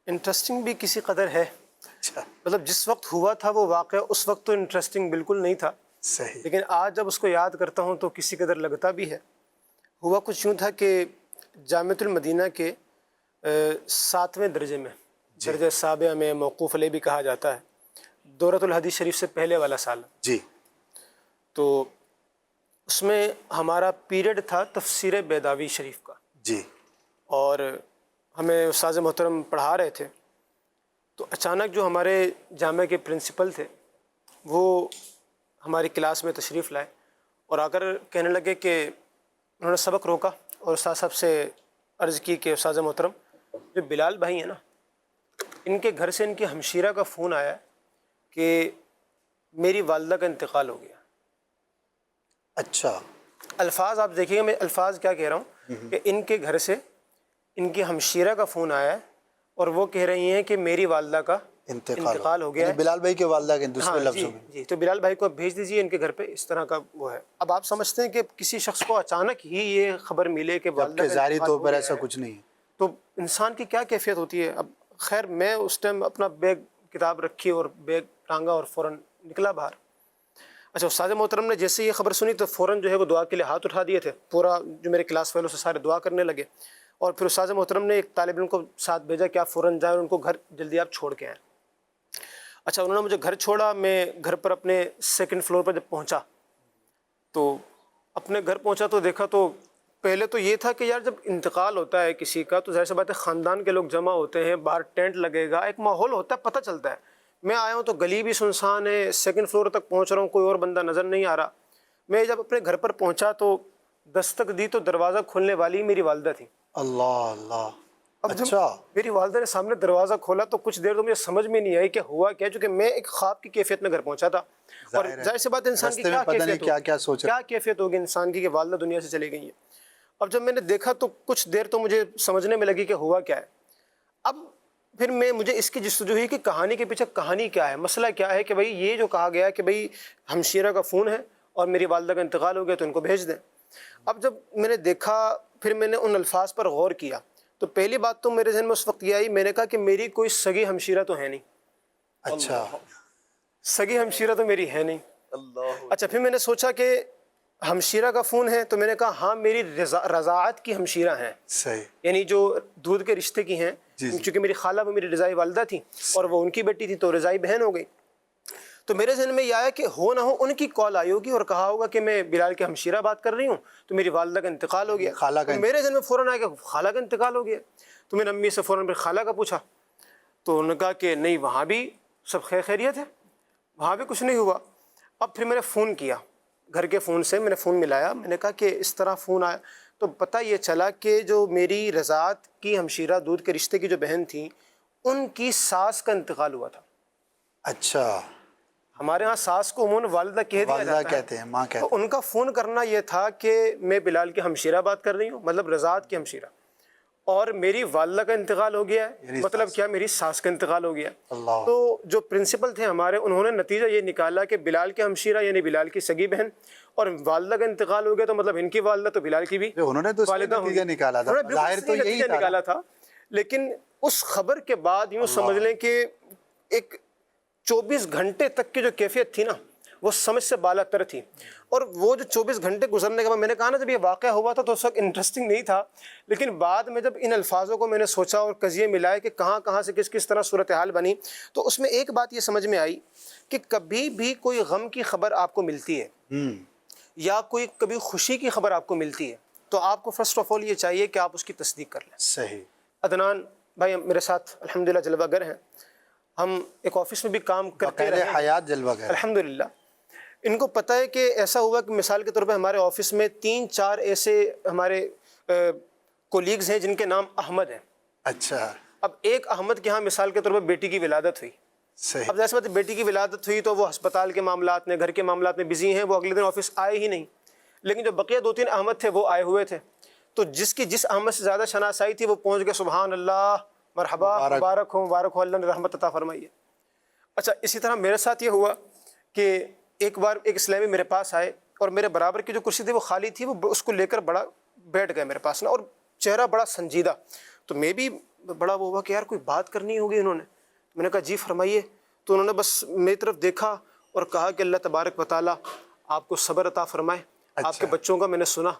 Speaker 4: انٹرسٹنگ بھی کسی قدر ہے۔
Speaker 2: اچھا
Speaker 4: مطلب جس وقت ہوا تھا وہ واقعہ اس وقت تو انٹرسٹنگ بالکل نہیں تھا،
Speaker 2: صحیح۔
Speaker 4: لیکن آج جب اس کو یاد کرتا ہوں تو کسی قدر لگتا بھی ہے۔ ہوا کچھ یوں تھا کہ جامعۃ المدینہ کے 7ویں درجے میں، درجہ سابعہ میں موقوف علیہ بھی کہا جاتا ہے، دورۃ الحدیث شریف سے پہلے والا سال،
Speaker 2: جی
Speaker 4: تو اس میں ہمارا پیریڈ تھا تفسیر بیضاوی شریف کا،
Speaker 2: جی
Speaker 4: اور ہمیں استاذ محترم پڑھا رہے تھے، تو اچانک جو ہمارے جامعہ کے پرنسپل تھے وہ ہماری کلاس میں تشریف لائے اور آ کر کہنے لگے کہ انہوں نے سبق روکا اور استاد صاحب سے عرض کی کہ استاذ محترم جو بلال بھائی ہیں نا، ان کے گھر سے ان کی ہمشیرہ کا فون آیا کہ میری والدہ کا انتقال ہو گیا۔
Speaker 2: اچھا
Speaker 4: الفاظ آپ دیکھیے گا، میں الفاظ کیا کہہ رہا ہوں کہ ان کے گھر سے ان کی ہمشیرہ کا فون آیا ہے اور وہ کہہ رہی ہیں کہ میری والدہ کا انتقال ہو گیا ہے۔
Speaker 2: بلال بھائی کے والدہ کے دوسرے لفظوں میں
Speaker 4: جی، تو بلال بھائی کو بھیج دیجیے ان کے گھر پہ، اس طرح کا وہ ہے۔ اب آپ سمجھتے ہیں کہ کسی شخص کو اچانک ہی یہ خبر ملے کہ والدہ
Speaker 2: جبکہ
Speaker 4: کا
Speaker 2: ظاہری
Speaker 4: انتقال
Speaker 2: طور
Speaker 4: ہو
Speaker 2: پر
Speaker 4: گیا
Speaker 2: ایسا
Speaker 4: ہے،
Speaker 2: کچھ نہیں ہے۔
Speaker 4: تو انسان کی کیا کیفیت ہوتی ہے۔ اب خیر میں اس ٹائم اپنا بیگ کتاب رکھی اور بیگ ٹانگا اور فوراً نکلا باہر۔ اچھا استاد محترم نے جیسے یہ خبر سنی تو فوراً جو ہے وہ دعا کے لیے ہاتھ اٹھا دیے تھے، پورا جو میرے کلاس فیلو سے سارے دعا کرنے لگے، اور پھر استاد محترم نے ایک طالب علم کو ساتھ بھیجا کہ آپ فوراً جائیں اور ان کو گھر جلدی آپ چھوڑ کے آئیں۔ اچھا انہوں نے مجھے گھر چھوڑا، میں گھر پر اپنے 2nd فلور پر جب پہنچا تو اپنے گھر پہنچا تو دیکھا تو پہلے تو یہ تھا کہ یار جب انتقال ہوتا ہے کسی کا تو ظاہر سی بات ہے خاندان کے لوگ جمع ہوتے ہیں، باہر ٹینٹ لگے گا، ایک ماحول ہوتا ہے، پتہ چلتا ہے۔ میں آیا ہوں تو گلی بھی سنسان ہے، 2nd فلور تک پہنچ رہا ہوں، کوئی اور بندہ نظر نہیں آ رہا۔ میں جب اپنے گھر پر پہنچا تو دستک دی تو دروازہ کھولنے والی میری والدہ تھی۔
Speaker 2: اللہ اللہ،
Speaker 4: اب جب
Speaker 2: اچھا
Speaker 4: میری والدہ نے سامنے دروازہ کھولا تو کچھ دیر تو مجھے سمجھ میں نہیں آئی کہ ہوا کیا، چونکہ میں ایک خواب کی کیفیت میں گھر پہنچا تھا، اور ظاہر سی بات ہے انسان کی
Speaker 2: رستے میں
Speaker 4: کیا
Speaker 2: پتہ نہیں
Speaker 4: کیفیت
Speaker 2: کیا کیا سوچ
Speaker 4: کیا کیفیت ہوگی انسان کی کہ والدہ دنیا سے چلی گئی ہے۔ اب جب میں نے دیکھا تو کچھ دیر تو مجھے سمجھنے میں لگی کہ ہوا کیا ہے۔ اب پھر مجھے اس کی جستجو ہوئی کہ کہانی کے پیچھے کہانی کیا ہے، مسئلہ کیا ہے، کہ بھائی یہ جو کہا گیا کہ بھائی ہمشیرہ کا فون ہے اور میری والدہ کا انتقال ہو گیا تو ان کو بھیج دیں۔ اب جب میں نے دیکھا، پھر میں نے ان الفاظ پر غور کیا، تو پہلی بات تو میرے ذہن میں اس وقت یہ آئی، میں نے کہا کہ میری کوئی سگی ہمشیرہ تو ہے نہیں۔
Speaker 2: اچھا،
Speaker 4: سگی ہمشیرہ تو میری ہے نہیں۔
Speaker 1: اللہ،
Speaker 4: اچھا، پھر میں نے سوچا کہ ہمشیرہ کا فون ہے، تو میں نے کہا ہاں میری رضاعت کی ہمشیرہ ہیں،
Speaker 2: صحیح،
Speaker 4: یعنی جو دودھ کے رشتے کی ہیں،
Speaker 2: جی جی،
Speaker 4: چونکہ میری خالہ وہ میری رضائی والدہ تھی اور وہ ان کی بیٹی تھی تو رضائی بہن ہو گئی۔ تو میرے ذہن میں یہ آیا کہ ہو نہ ہو ان کی کال آئی ہوگی اور کہا ہوگا کہ میں بلال کے ہمشیرہ بات کر رہی ہوں تو میری والدہ کا انتقال ہو گیا۔
Speaker 2: خالہ کا
Speaker 4: تو میرے ذہن میں فوراً آیا کہ خالہ کا انتقال ہو گیا۔ تو میں نے امی سے فوراً خالہ کا پوچھا، تو انہوں نے کہا کہ نہیں، وہاں بھی سب خیر خیریت ہے، وہاں بھی کچھ نہیں ہوا۔ اب پھر میں نے فون کیا، گھر کے فون سے میں نے فون ملایا، میں نے کہا کہ اس طرح فون آیا، تو پتہ یہ چلا کہ جو میری رضاعت کی ہمشیرہ دودھ کے رشتے کی جو بہن تھیں، ان کی ساس کا انتقال ہوا تھا۔
Speaker 2: اچھا،
Speaker 4: ہمارے ہاں ساس کو عموماً والدہ کہہ دیا
Speaker 2: والدہ
Speaker 4: جاتا ہے،
Speaker 2: کہتے ہیں، ماں کہتے
Speaker 4: تو ان کا فون کرنا یہ تھا کہ میں بلال کی ہمشیرہ بات کر رہی ہوں، مطلب رضاعت کی ہمشیرہ، اور میری والدہ کا انتقال ہو گیا ہے، مطلب کیا میری ساس کا انتقال ہو گیا۔
Speaker 2: اللہ،
Speaker 4: تو جو پرنسپل تھے ہمارے، انہوں نے نتیجہ یہ نکالا کہ بلال کے ہمشیرہ یعنی بلال کی سگی بہن، اور والدہ کا انتقال ہو گیا تو مطلب ان کی والدہ تو بلال کی بھی
Speaker 2: انہوں نے تو اس کا
Speaker 4: والدہ
Speaker 2: نتیجہ
Speaker 4: ہوگی۔
Speaker 2: نکالا تھا،
Speaker 4: انہوں نے بالکل
Speaker 2: ظاہر تو
Speaker 4: صحیح
Speaker 2: یہی
Speaker 4: نتیجہ
Speaker 2: تھا نا۔
Speaker 4: نکالا تھا، لیکن اس خبر کے بعد یوں سمجھ لیں کہ ایک 24 گھنٹے تک کی جو کیفیت تھی نا، وہ سمجھ سے بالا تر تھی۔ اور وہ جو 24 گھنٹے گزرنے کے بعد میں نے کہا نا، جب یہ واقعہ ہوا تھا تو اس وقت انٹرسٹنگ نہیں تھا، لیکن بعد میں جب ان الفاظوں کو میں نے سوچا اور قضیے ملائے کہ کہاں سے کس طرح صورتحال بنی، تو اس میں ایک بات یہ سمجھ میں آئی کہ کبھی بھی کوئی غم کی خبر آپ کو ملتی ہے یا کبھی خوشی کی خبر آپ کو ملتی ہے، تو آپ کو فرسٹ آف آل یہ چاہیے کہ آپ اس کی تصدیق کر لیں۔
Speaker 2: صحیح،
Speaker 4: عدنان بھائی میرے ساتھ الحمدللہ جلوہ گر ہیں، ہم ایک آفس میں بھی کام کرتے رہے ہیں
Speaker 2: حیات جلوہ گر،
Speaker 4: الحمدللہ۔ ان کو پتہ ہے کہ ایسا ہوا کہ مثال کے طور پہ ہمارے آفس میں 3-4 ایسے ہمارے کولیگز ہیں جن کے نام احمد ہیں۔
Speaker 2: اچھا،
Speaker 4: اب ایک احمد کے ہاں مثال کے طور پر بیٹی کی ولادت ہوئی،
Speaker 2: صحیح،
Speaker 4: اب جیسے بیٹی کی ولادت ہوئی تو وہ ہسپتال کے معاملات میں، گھر کے معاملات میں بزی ہیں، وہ اگلے دن آفس آئے ہی نہیں، لیکن جو بقیہ 2-3 احمد تھے وہ آئے ہوئے تھے، تو جس احمد سے زیادہ شناسائی تھی وہ پہنچ گئے، سبحان اللہ، مرحبا، مبارک ہو، اللہ نے رحمت عطا فرمائی ہے۔ اچھا، اسی طرح میرے ساتھ یہ ہوا کہ ایک بار ایک اسلامی میرے پاس آئے اور میرے برابر کی جو کرسی تھی وہ خالی تھی، وہ اس کو لے کر بیٹھ گئے میرے پاس نا، اور چہرہ بڑا سنجیدہ، تو میں بھی بڑا وہ ہوا کہ یار کوئی بات کرنی ہوگی انہوں نے۔ میں نے کہا جی فرمائیے، تو انہوں نے بس میری طرف دیکھا اور کہا کہ اللہ تبارک و تعالیٰ آپ کو صبر عطا فرمائے، آپ کے بچوں کا میں نے سنا،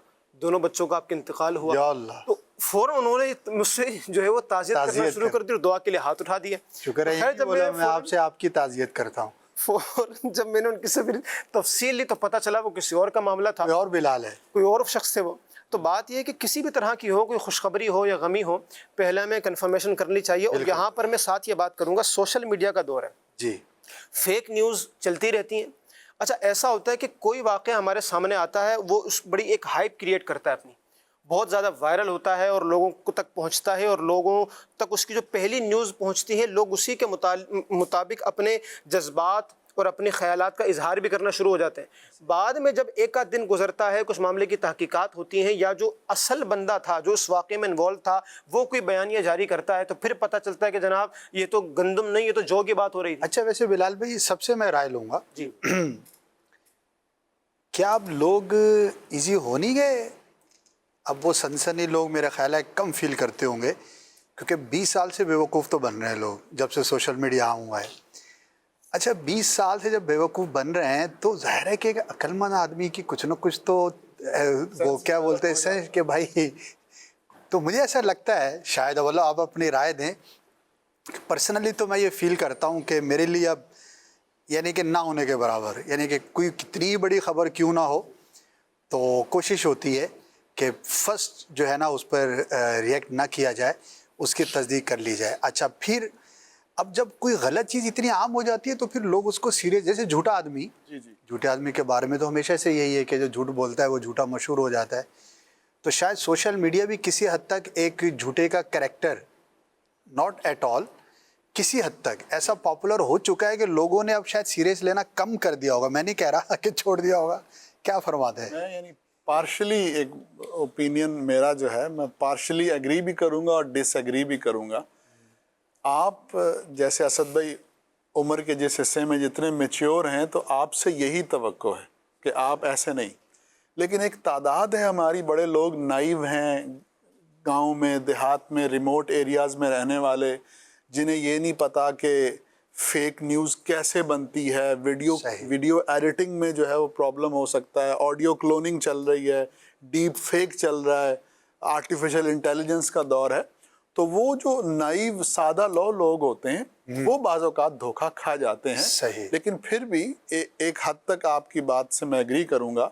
Speaker 4: دونوں بچوں کا آپ کے انتقال ہوا،
Speaker 2: یا اللہ،
Speaker 4: تو فوراً انہوں نے مجھ سے جو ہے وہ تعزیت کرنا شروع کر دی اور دعا کے لیے ہاتھ اٹھا دیے۔
Speaker 2: شکر ہے
Speaker 4: جب
Speaker 2: میں آپ سے آپ کی تعزیت کرتا ہوں۔
Speaker 4: فوراً جب میں نے ان کی سے پھر تفصیل لی تو پتہ چلا وہ کسی اور کا معاملہ تھا،
Speaker 2: کوئی اور بلال ہے،
Speaker 4: کوئی اور شخص تھے وہ۔ تو بات یہ ہے کہ کسی بھی طرح کی ہو، کوئی خوشخبری ہو یا غمی ہو، پہلے ہمیں کنفرمیشن کرنی چاہیے۔ اور یہاں پر میں ساتھ یہ بات کروں گا، سوشل میڈیا کا دور ہے،
Speaker 2: جی،
Speaker 4: فیک نیوز چلتی رہتی ہیں۔ اچھا، ایسا ہوتا ہے کہ کوئی واقعہ ہمارے سامنے آتا ہے، وہ اس بڑی ایک ہائپ کریٹ کرتا ہے اپنی، بہت زیادہ وائرل ہوتا ہے اور لوگوں کو تک پہنچتا ہے، اور لوگوں تک اس کی جو پہلی نیوز پہنچتی ہے، لوگ اسی کے مطابق اپنے جذبات اور اپنے خیالات کا اظہار بھی کرنا شروع ہو جاتے ہیں۔ بعد میں جب ایک آدھ دن گزرتا ہے، کچھ معاملے کی تحقیقات ہوتی ہیں، یا جو اصل بندہ تھا جو اس واقعے میں انوالو تھا وہ کوئی بیانیہ جاری کرتا ہے، تو پھر پتہ چلتا ہے کہ جناب یہ تو گندم نہیں، یہ تو جو کی بات ہو رہی تھی۔
Speaker 2: اچھا، ویسے بلال بھائی سب سے میں رائے لوں گا،
Speaker 4: جی،
Speaker 2: کیا اب لوگ ایزی ہو نہیں گئے؟ اب وہ سنسنی لوگ میرا خیال ہے کم فیل کرتے ہوں گے، کیونکہ 20 سال سے بیوقوف تو بن رہے ہیں لوگ جب سے سوشل میڈیا عام ہوا ہے۔ اچھا، 20 سال سے جب بیوقوف بن رہے ہیں تو ظاہر ہے کہ ایک عقل مند آدمی کی کچھ نہ کچھ تو وہ کیا بولتے ہیں سر کہ بھائی، تو مجھے ایسا لگتا ہے، شاید اولا آپ اپنی رائے دیں، پرسنلی تو میں یہ فیل کرتا ہوں کہ میرے لیے اب یعنی کہ نہ ہونے کے برابر، یعنی کہ کوئی کتنی بڑی خبر کیوں نہ ہو تو کوشش ہوتی ہے کہ فرسٹ جو ہے نا اس پر ریئیکٹ نہ کیا جائے، اس کی تصدیق کر لی جائے۔ اچھا، پھر اب جب کوئی غلط چیز اتنی عام ہو جاتی ہے تو پھر لوگ اس کو سیریس، جیسے جھوٹا آدمی، جھوٹے آدمی کے بارے میں تو ہمیشہ سے یہی ہے کہ جو جھوٹ بولتا ہے وہ جھوٹا مشہور ہو جاتا ہے، تو شاید سوشل میڈیا بھی کسی حد تک ایک جھوٹے کا کریکٹر، ناٹ ایٹ آل، کسی حد تک ایسا پاپولر ہو چکا ہے کہ لوگوں نے اب شاید سیریس لینا کم کر دیا ہوگا۔ میں نہیں کہہ رہا کہ چھوڑ دیا ہوگا، کیا فرماتے ہیں؟
Speaker 3: میں یعنی پارشلی ایک اوپینین میرا جو ہے، میں پارشلی ایگری بھی کروں گا اور ڈس ایگری بھی کروں گا آپ جیسے اسد بھائی عمر کے جس حصے میں جتنے میچیور ہیں تو آپ سے یہی توقع ہے کہ آپ ایسے نہیں، لیکن ایک تعداد ہے ہماری بڑے لوگ نائیو ہیں، گاؤں میں، دیہات میں، ریموٹ ایریاز میں رہنے والے، جنہیں یہ نہیں پتا کہ فیک نیوز کیسے بنتی ہے، ویڈیو ایڈیٹنگ میں جو ہے وہ پرابلم ہو سکتا ہے، آڈیو کلوننگ چل رہی ہے، ڈیپ فیک چل رہا ہے، آرٹیفیشل انٹیلیجنس کا دور ہے، تو وہ جو نائیو سادہ لوگ ہوتے ہیں وہ بعض اوقات دھوکہ کھا جاتے ہیں۔ لیکن پھر بھی ایک حد تک آپ کی بات سے میں ایگری کروں گا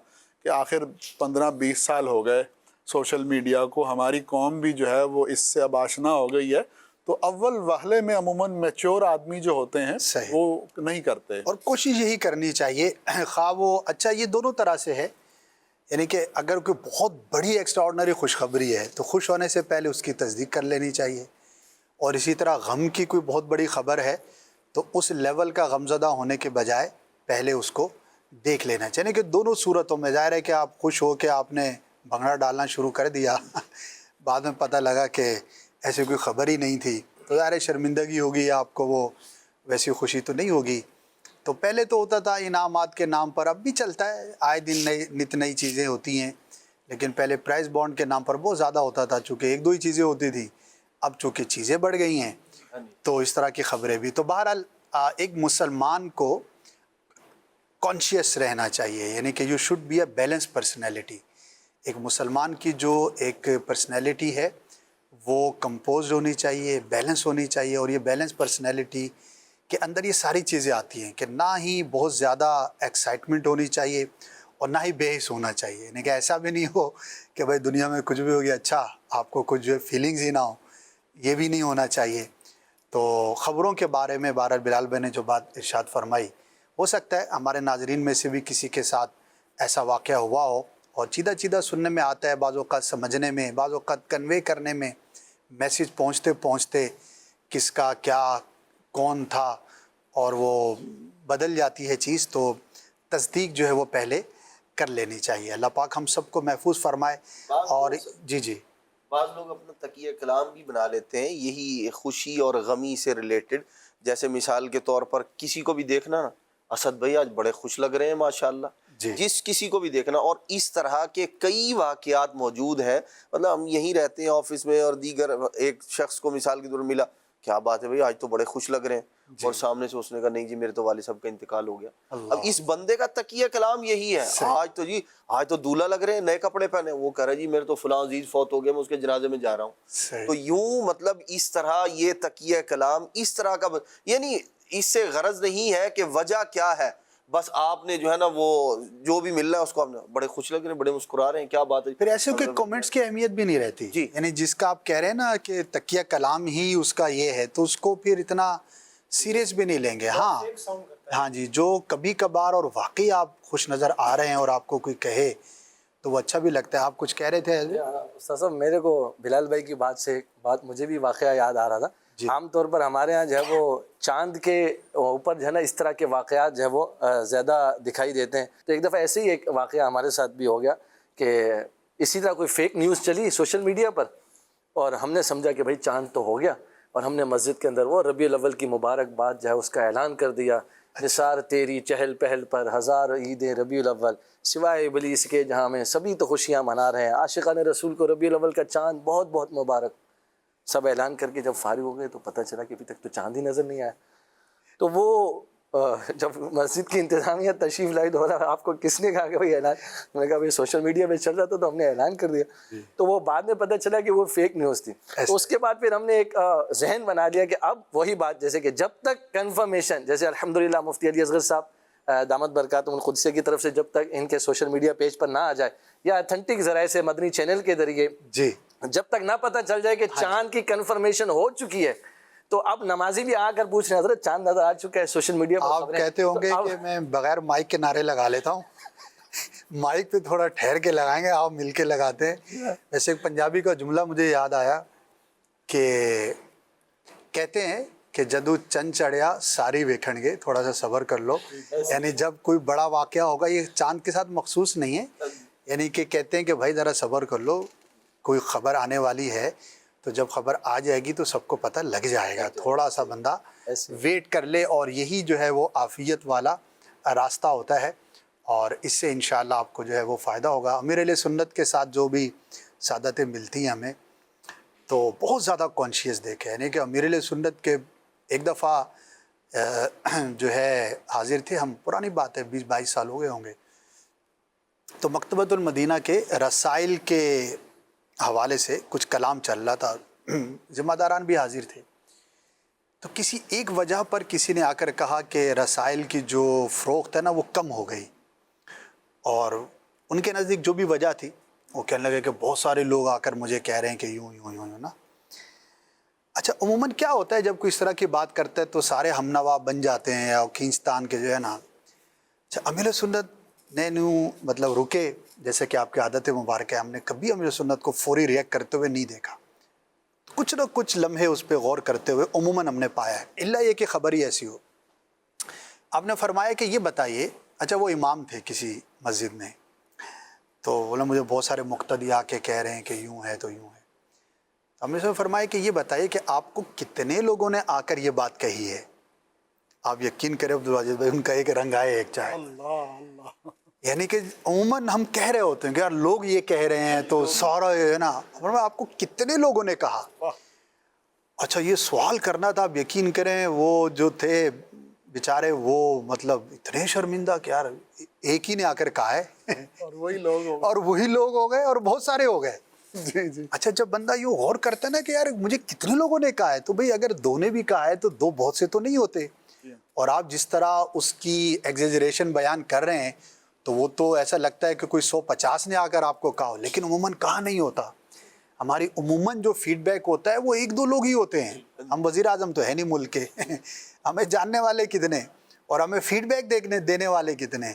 Speaker 3: کہ آخر 15-20 سال ہو گئے سوشل میڈیا کو، ہماری قوم بھی جو ہے وہ اس سے اب آشنا ہو گئی ہے، تو اول وہلے میں عموماً میچور آدمی جو ہوتے ہیں وہ نہیں کرتے،
Speaker 2: اور کوشش یہی کرنی چاہیے، خواہ وہ اچھا یہ دونوں طرح سے ہے، یعنی کہ اگر کوئی بہت بڑی ایکسٹراڈنری خوشخبری ہے تو خوش ہونے سے پہلے اس کی تصدیق کر لینی چاہیے، اور اسی طرح غم کی کوئی بہت بڑی خبر ہے تو اس لیول کا غمزدہ ہونے کے بجائے پہلے اس کو دیکھ لینا چاہیے، کہ دونوں صورتوں میں ظاہر ہے کہ آپ خوش ہو کے آپ نے بھنگڑا ڈالنا شروع کر دیا، بعد میں پتہ لگا کہ ایسی کوئی خبر ہی نہیں تھی، تو ظاہر شرمندگی ہوگی، آپ کو وہ ویسی خوشی تو نہیں ہوگی۔ تو پہلے تو ہوتا تھا انعامات کے نام پر، اب بھی چلتا ہے، آئے دن نئی چیزیں ہوتی ہیں، لیکن پہلے پرائز بانڈ کے نام پر بہت زیادہ ہوتا تھا، چونکہ 1-2 ہی چیزیں ہوتی تھیں، اب چونکہ چیزیں بڑھ گئی ہیں تو اس طرح کی خبریں بھی۔ تو بہرحال ایک مسلمان کو کانشیس رہنا چاہیے، یعنی کہ you should be a balance personality. ایک مسلمان کی جو ایک پرسنالٹی ہے وہ کمپوزڈ ہونی چاہیے، بیلنس ہونی چاہیے، اور یہ بیلنس پرسنالٹی کے اندر یہ ساری چیزیں آتی ہیں کہ نہ ہی بہت زیادہ ایکسائٹمنٹ ہونی چاہیے اور نہ ہی بے حس ہونا چاہیے، یعنی کہ ایسا بھی نہیں ہو کہ بھائی دنیا میں کچھ بھی ہو گیا اچھا آپ کو کچھ فیلنگز ہی نہ ہو، یہ بھی نہیں ہونا چاہیے۔ تو خبروں کے بارے میں بہرحال بلال بھائی نے جو بات ارشاد فرمائی، ہو سکتا ہے ہمارے ناظرین میں سے بھی کسی کے ساتھ ایسا واقعہ ہوا ہو، اور چیدہ سننے میں آتا ہے، بعض اوقات سمجھنے میں، بعض اوقات کنوے کرنے میں، میسیج پہنچتے کس کا کیا کون تھا، اور وہ بدل جاتی ہے چیز، تو تصدیق جو ہے وہ پہلے کر لینی چاہیے۔ اللہ پاک ہم سب کو محفوظ فرمائے۔ اور جی
Speaker 1: بعض لوگ اپنا تقیہ کلام بھی بنا لیتے ہیں یہی خوشی اور غمی سے ریلیٹڈ، جیسے مثال کے طور پر کسی کو بھی دیکھنا نا، اسد بھائی آج بڑے خوش لگ رہے ہیں ماشاءاللہ، جس کسی کو بھی دیکھنا، اور اس طرح کے کئی واقعات موجود ہیں، مطلب ہم یہیں رہتے ہیں آفس میں، اور دیگر ایک شخص کو مثال کے طور پر ملا، کیا بات ہے بھائی آج تو بڑے خوش لگ رہے ہیں، اور سامنے سے اس نے کہا نہیں جی میرے تو والد صاحب کا انتقال ہو گیا۔ اب اس بندے کا تقیہ کلام یہی ہے، آج تو دولہا لگ رہے ہیں، نئے کپڑے پہنے، وہ کہہ رہا ہے جی میرے تو فلاں عزیز فوت ہو گیا، میں اس کے جنازے میں جا رہا ہوں۔ تو یوں مطلب اس طرح یہ تقیہ کلام اس طرح کا، یعنی اس سے غرض نہیں ہے کہ وجہ کیا ہے، بس آپ نے جو ہے نا وہ جو بھی مل رہا ہے اس کو آپ نے بڑے خوش لگ رہے ہیں، بڑے مسکرا رہے ہیں، کیا بات ہے،
Speaker 2: پھر ایسے کہ کومنٹس کی اہمیت بھی نہیں رہتی، یعنی جس کا آپ کہہ رہے ہیں نا کہ تقیہ کلام ہی اس کا یہ ہے، تو اس کو پھر اتنا سیریس بھی نہیں لیں گے۔ ہاں جی، جو کبھی کبھار اور واقعی آپ خوش نظر آ رہے ہیں اور آپ کو کوئی کہے تو وہ اچھا بھی لگتا ہے۔ آپ کچھ کہہ رہے تھے
Speaker 5: استاد صاحب، میرے کو بلال بھائی کی بات سے بات مجھے بھی واقعہ یاد آ رہا تھا۔ عام طور پر ہمارے ہاں جو ہے وہ چاند کے اوپر جو ہے نا اس طرح کے واقعات جو ہے وہ زیادہ دکھائی دیتے ہیں۔ تو ایک دفعہ ایسے ہی ایک واقعہ ہمارے ساتھ بھی ہو گیا کہ اسی طرح کوئی فیک نیوز چلی سوشل میڈیا پر، اور ہم نے سمجھا کہ بھائی چاند تو ہو گیا، اور ہم نے مسجد کے اندر وہ ربیع الاول کی مبارکباد جو ہے اس کا اعلان کر دیا، نثار تیری چہل پہل پر ہزار عید ربیع الاول، سوائے ابلیس کے جہاں میں سبھی تو خوشیاں منا رہے ہیں، عاشقان رسول کو ربیع الاول کا چاند بہت بہت مبارک۔ سب اعلان کر کے جب فارغ ہو گئے تو پتہ چلا کہ ابھی تک تو چاند ہی نظر نہیں آیا۔ تو وہ جب مسجد کی انتظامیہ تشریف لائی تو بولا آپ کو کس نے کہا کہ بھائی اعلان؟ میں نے کہا بھائی سوشل میڈیا پہ چل رہا تھا تو ہم نے اعلان کر دیا۔ تو وہ بعد میں پتہ چلا کہ وہ فیک نیوز تھی۔ تو اس کے بعد پھر ہم نے ایک ذہن بنا لیا کہ اب وہی بات، جیسے کہ جب تک کنفرمیشن، جیسے الحمدللہ مفتی علی اصغر صاحب دامت برکاتہم القدسیہ کی طرف سے جب تک ان کے سوشل میڈیا پیج پر نہ آ جائے یا اتھینٹک ذرائع سے مدنی چینل کے ذریعے جب تک نہ پتہ چل جائے کہ چاند کی کنفرمیشن ہو چکی ہے، تو اب نمازی بھی آ کر پوچھ رہے ہیں حضرت چاند نظر آ چکا ہے سوشل میڈیا پر۔
Speaker 2: آپ کہتے ہوں گے کہ میں بغیر مائک کے نعرے لگا لیتا ہوں، مائک پہ تھوڑا ٹھہر کے لگائیں گے، آپ مل کے لگاتے ہیں۔ ویسے ایک پنجابی کا جملہ مجھے یاد آیا کہ کہتے ہیں کہ جدو چند چڑھیا ساری ویکھن گے، تھوڑا سا صبر کر لو، یعنی جب کوئی بڑا واقعہ ہوگا، یہ چاند کے ساتھ مخصوص نہیں ہے، یعنی کہ کہتے ہیں کہ بھائی ذرا صبر کر لو، کوئی خبر آنے والی ہے تو جب خبر آ جائے گی تو سب کو پتہ لگ جائے گا. تھوڑا سا بندہ ویٹ کر لے اور یہی جو ہے وہ عافیت والا راستہ ہوتا ہے اور اس سے انشاءاللہ آپ کو جو ہے وہ فائدہ ہوگا. امیر اہل سنت کے ساتھ جو بھی سعادتیں ملتی ہیں ہمیں تو بہت زیادہ کانشیس دیکھے, یعنی کہ امیر اہل سنت کے ایک دفعہ جو ہے حاضر تھے ہم, پرانی بات ہے 20-22 سال ہو گئے ہوں گے, تو مکتبۃ المدینہ کے رسائل کے حوالے سے کچھ کلام چل رہا تھا, ذمہ داران بھی حاضر تھے. تو کسی ایک وجہ پر کسی نے آ کر کہا کہ رسائل کی جو فروخت ہے نا وہ کم ہو گئی, اور ان کے نزدیک جو بھی وجہ تھی وہ کہنے لگے کہ بہت سارے لوگ آ کر مجھے کہہ رہے ہیں کہ یوں یوں یوں یوں نا. اچھا عموماً کیا ہوتا ہے جب کوئی اس طرح کی بات کرتا ہے تو سارے ہم نوا بن جاتے ہیں اور کھینچتان کے جو ہے نا. اچھا امیر سنت نے مطلب رکے, جیسے کہ آپ کی عادت مبارک ہے, ہم نے کبھی امیر سنت کو فوری ریئیکٹ کرتے ہوئے نہیں دیکھا, کچھ نہ کچھ لمحے اس پہ غور کرتے ہوئے عموماً ہم نے پایا ہے, الا یہ کہ خبر ہی ایسی ہو. آپ نے فرمایا کہ یہ بتائیے, اچھا وہ امام تھے کسی مسجد میں, تو بولا مجھے بہت سارے مقتدی آ کے کہہ رہے ہیں کہ یوں ہے تو یوں ہے. ہم نے فرمایا کہ یہ بتائیے کہ آپ کو کتنے لوگوں نے آ کر یہ بات کہی ہے. آپ یقین کریں عبدالواجد بھائی, ان کا ایک رنگ آئے ایک چاہے. یعنی کہ عموماً ہم کہہ رہے ہوتے ہیں کہ یار لوگ یہ کہہ رہے ہیں تو سارا ہے نا, آپ کو کتنے لوگوں نے کہا. اچھا یہ سوال کرنا تھا, آپ یقین کریں وہ جو تھے بیچارے وہ مطلب اتنے شرمندہ کہ یار ایک ہی نے آ کر کہا ہے
Speaker 3: اور وہی لوگ
Speaker 2: ہو گئے اور بہت سارے ہو گئے.
Speaker 3: جی.
Speaker 2: اچھا جب بندہ یوں غور کرتا ہے نا کہ یار مجھے کتنے لوگوں نے کہا ہے, تو بھئی اگر دو نے بھی کہا ہے تو دو بہت سے تو نہیں ہوتے. اور آپ جس طرح اس کی ایگزیجریشن بیان کر رہے ہیں تو وہ تو ایسا لگتا ہے کہ کوئی 150 نے آ کر آپ کو کہا ہو, لیکن عموماً کہا نہیں ہوتا. ہماری عموماً جو فیڈ بیک ہوتا ہے وہ 1-2 لوگ ہی ہوتے ہیں. ہم وزیر اعظم تو ہے نہیں ملک کے ہمیں جاننے والے کتنے اور ہمیں فیڈ بیک دینے والے کتنے.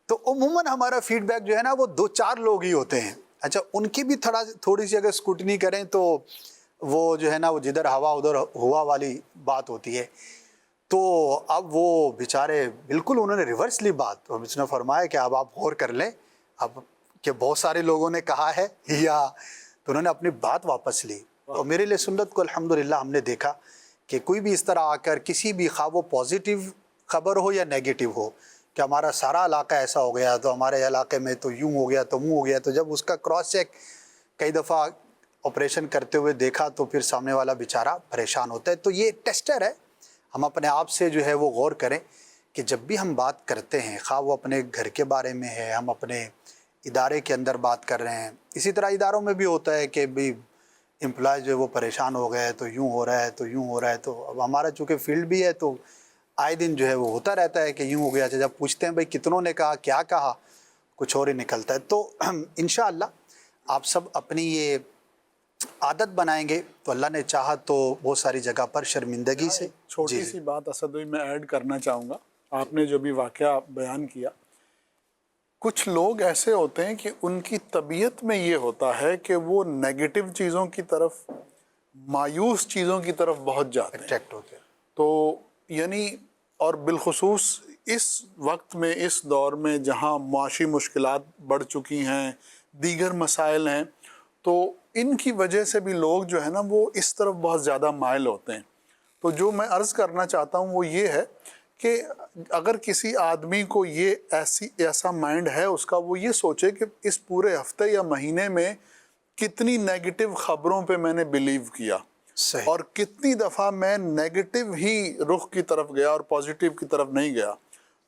Speaker 2: تو عموماً ہمارا فیڈ بیک جو ہے نا وہ 2-4 لوگ ہی ہوتے ہیں. اچھا ان کی بھی تھوڑی سی اگر سکوٹنی کریں تو وہ جو ہے نا وہ جدھر ہوا ادھر ہوا والی بات ہوتی ہے. تو اب وہ بیچارے بالکل انہوں نے ریورس لی بات, اور اس نے فرمایا کہ اب آپ غور کر لیں اب کہ بہت سارے لوگوں نے کہا ہے یا, تو انہوں نے اپنی بات واپس لی. اور میرے لیے سنت کو الحمدللہ ہم نے دیکھا کہ کوئی بھی اس طرح آ کر کسی بھی خواہ وہ پازیٹیو خبر ہو یا نیگیٹو ہو کہ ہمارا سارا علاقہ ایسا ہو گیا تو ہمارے علاقے میں تو یوں ہو گیا تو منہ ہو گیا, تو جب اس کا کراس چیک کئی دفعہ آپریشن کرتے ہوئے دیکھا تو پھر سامنے والا بیچارہ پریشان ہوتا ہے. تو یہ ٹیسٹر ہے, ہم اپنے آپ سے جو ہے وہ غور کریں کہ جب بھی ہم بات کرتے ہیں خواہ وہ اپنے گھر کے بارے میں ہے, ہم اپنے ادارے کے اندر بات کر رہے ہیں, اسی طرح اداروں میں بھی ہوتا ہے کہ بھی امپلائز جو ہے وہ پریشان ہو گئے تو یوں ہو رہا ہے تو یوں ہو رہا ہے. تو اب ہمارا چونکہ فیلڈ بھی ہے تو آئے دن جو ہے وہ ہوتا رہتا ہے کہ یوں ہو گیا. جب پوچھتے ہیں بھائی کتنوں نے کہا, کیا کہا, کچھ اور ہی نکلتا ہے. تو انشاءاللہ آپ سب اپنی یہ عادت بنائیں گے تو اللہ نے چاہا تو بہت ساری جگہ پر شرمندگی سے.
Speaker 3: چھوٹی سی بات اسد بھائی میں ایڈ کرنا چاہوں گا, آپ نے جو بھی واقعہ بیان کیا, کچھ لوگ ایسے ہوتے ہیں کہ ان کی طبیعت میں یہ ہوتا ہے کہ وہ نیگیٹو چیزوں کی طرف, مایوس چیزوں کی طرف بہت جاتے ہیں,
Speaker 2: اٹریکٹ ہوتے ہیں.
Speaker 3: تو یعنی اور بالخصوص اس وقت میں, اس دور میں جہاں معاشی مشکلات بڑھ چکی ہیں, دیگر مسائل ہیں, تو ان کی وجہ سے بھی لوگ جو ہے نا وہ اس طرف بہت زیادہ مائل ہوتے ہیں. تو جو میں عرض کرنا چاہتا ہوں وہ یہ ہے کہ اگر کسی آدمی کو یہ ایسا مائنڈ ہے اس کا, وہ یہ سوچے کہ اس پورے ہفتے یا مہینے میں کتنی نیگیٹو خبروں پہ میں نے بلیو کیا,
Speaker 2: صحیح.
Speaker 3: اور کتنی دفعہ میں نیگیٹو ہی رخ کی طرف گیا اور پازیٹیو کی طرف نہیں گیا.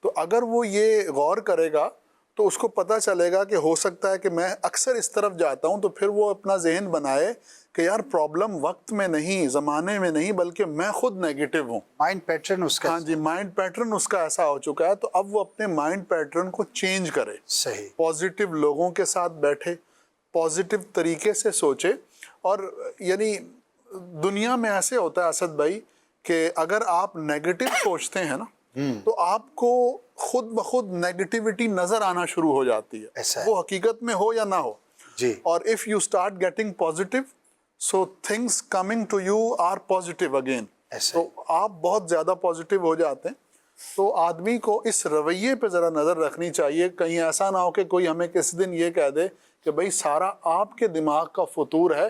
Speaker 3: تو اگر وہ یہ غور کرے گا تو اس کو پتہ چلے گا کہ ہو سکتا ہے کہ میں اکثر اس طرف جاتا ہوں, تو پھر وہ اپنا ذہن بنائے کہ یار پرابلم وقت میں نہیں, زمانے میں نہیں, بلکہ میں خود نیگیٹو ہوں.
Speaker 2: مائنڈ پیٹرن اس کا,
Speaker 3: ہاں جی, مائنڈ پیٹرن اس کا ایسا ہو چکا ہے. تو اب وہ اپنے مائنڈ پیٹرن کو چینج کرے,
Speaker 2: صحیح,
Speaker 3: پازیٹیو لوگوں کے ساتھ بیٹھے, پازیٹیو طریقے سے سوچے. اور یعنی دنیا میں ایسے ہوتا ہے اسد بھائی کہ اگر آپ نیگیٹو سوچتے ہیں نا تو آپ کو خود بخود نیگیٹیوٹی نظر آنا شروع ہو جاتی ہے, وہ حقیقت میں ہو یا نہ ہو.
Speaker 2: جی.
Speaker 3: اور if you start getting positive, so things coming to you are positive again. تو آپ بہت زیادہ پازیٹیو ہو جاتے ہیں. تو آدمی کو اس رویے پہ ذرا نظر رکھنی چاہیے, کہیں ایسا نہ ہو کہ کوئی ہمیں کس دن یہ کہہ دے کہ بھئی سارا آپ کے دماغ کا فطور ہے,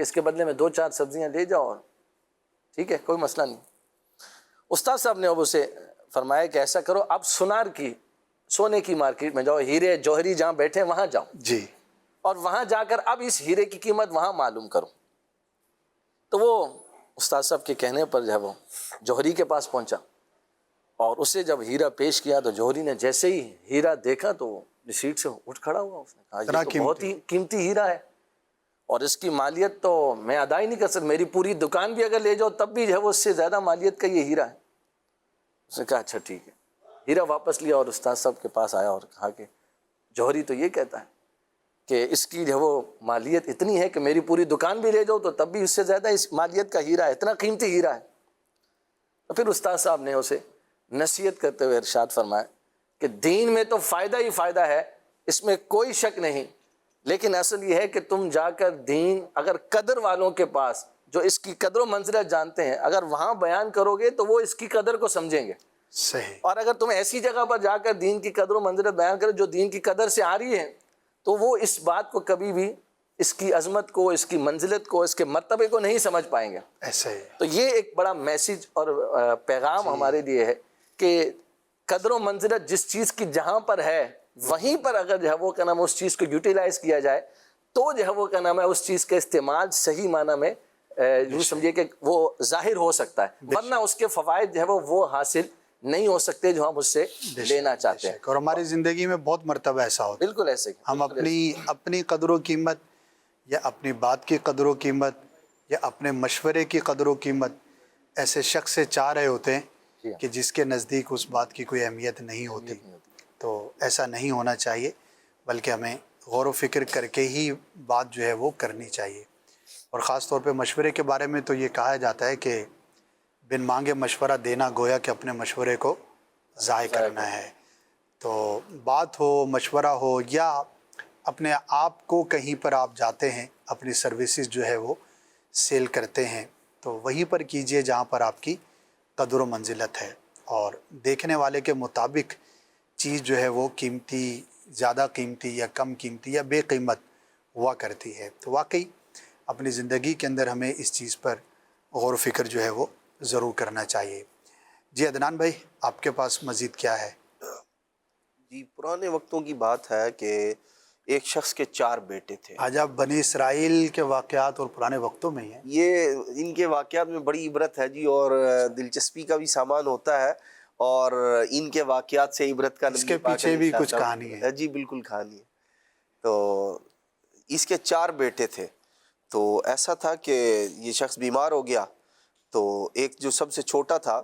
Speaker 5: کہ اس کے بدلے میں 2-4 سبزیاں لے جاؤ اور ٹھیک ہے کوئی مسئلہ نہیں. استاد صاحب نے اب اسے فرمایا کہ ایسا کرو، اب سونار کی سونے کی مارکیٹ میں جاؤ، ہیرے جوہری جہاں بیٹھے وہاں جاؤ
Speaker 2: جی.
Speaker 5: اور وہاں جا کر اب اس ہیرے کی قیمت وہاں معلوم کرو. تو وہ استاد صاحب کے کہنے پر جو ہے وہ جوہری کے پاس پہنچا اور اسے جب ہیرا پیش کیا تو جوہری نے جیسے ہی ہیرا دیکھا تو سیٹ سے اٹھ کھڑا ہوا. اس نے کہا یہ تو بہت ہی قیمتی ہیرا ہے اور اس کی مالیت تو میں ادا ہی نہیں کر سکتا، میری پوری دکان بھی اگر لے جاؤ تب بھی جو ہے وہ اس سے زیادہ مالیت کا یہ ہیرا ہے. اس نے کہا اچھا ٹھیک ہے. ہیرا واپس لیا اور استاد صاحب کے پاس آیا اور کہا کہ جوہری تو یہ کہتا ہے کہ اس کی جو وہ مالیت اتنی ہے کہ میری پوری دکان بھی لے جاؤ تو تب بھی اس سے زیادہ اس مالیت کا ہیرا ہے، اتنا قیمتی ہیرا ہے. تو پھر استاد صاحب نے اسے نصیحت کرتے ہوئے ارشاد فرمایا کہ دین میں تو فائدہ ہی فائدہ ہے، اس میں کوئی شک نہیں، لیکن اصل یہ ہے کہ تم جا کر دین اگر قدر والوں کے پاس جو اس کی قدر و منزلت جانتے ہیں اگر وہاں بیان کرو گے تو وہ اس کی قدر کو سمجھیں گے.
Speaker 2: صحیح.
Speaker 5: اور اگر تم ایسی جگہ پر جا کر دین کی قدر و منزلت بیان کرو جو دین کی قدر سے آ رہی ہے تو وہ اس بات کو کبھی بھی اس کی عظمت کو، اس کی منزلت کو، اس کے مرتبے کو نہیں سمجھ پائیں گے.
Speaker 2: ایسا ہی.
Speaker 5: تو یہ ایک بڑا میسیج اور پیغام ہمارے لیے ہے کہ قدر و منزلت جس چیز کی جہاں پر ہے وہیں پر اگر جو ہے وہ کیا نام ہے اس چیز کو یوٹیلائز کیا جائے تو جو ہے وہ کیا نام ہے اس چیز کا استعمال صحیح معنی میں یوں سمجھیے کہ وہ ظاہر ہو سکتا ہے، ورنہ اس کے فوائد جو ہے وہ حاصل نہیں ہو سکتے جو ہم اس سے لینا چاہتے ہیں.
Speaker 2: اور ہماری زندگی میں بہت مرتبہ ایسا ہوتا ہے
Speaker 5: بالکل ایسے
Speaker 2: ہم اپنی قدر و قیمت یا اپنی بات کی قدر و قیمت یا اپنے مشورے کی قدر و قیمت ایسے شخص سے چاہ رہے ہوتے ہیں کہ جس کے نزدیک اس بات کی کوئی اہمیت نہیں ہوتی. تو ایسا نہیں ہونا چاہیے، بلکہ ہمیں غور و فکر کر کے ہی بات جو ہے وہ کرنی چاہیے. اور خاص طور پہ مشورے کے بارے میں تو یہ کہا جاتا ہے کہ بن مانگے مشورہ دینا گویا کہ اپنے مشورے کو ضائع کرنا ہے. تو بات ہو، مشورہ ہو، یا اپنے آپ کو کہیں پر آپ جاتے ہیں اپنی سروسز جو ہے وہ سیل کرتے ہیں تو وہیں پر کیجئے جہاں پر آپ کی قدر و منزلت ہے اور دیکھنے والے کے مطابق چیز جو ہے وہ قیمتی، زیادہ قیمتی یا کم قیمتی یا بے قیمت ہوا کرتی ہے. تو واقعی اپنی زندگی کے اندر ہمیں اس چیز پر غور و فکر جو ہے وہ ضرور کرنا چاہیے. جی عدنان بھائی، آپ کے پاس مزید کیا ہے؟
Speaker 1: جی، پرانے وقتوں کی بات ہے کہ ایک شخص کے 4 بیٹے تھے.
Speaker 2: آج آپ بنی اسرائیل کے واقعات اور پرانے وقتوں میں ہی ہیں.
Speaker 1: یہ ان کے واقعات میں بڑی عبرت ہے جی، اور دلچسپی کا بھی سامان ہوتا ہے، اور ان کے واقعات سے عبرت کا
Speaker 2: اس کے پیچھے بھی کچھ کہانی ہے.
Speaker 1: جی بالکل کہانی ہے. تو اس کے 4 بیٹے تھے. تو ایسا تھا کہ یہ شخص بیمار ہو گیا تو ایک جو سب سے چھوٹا تھا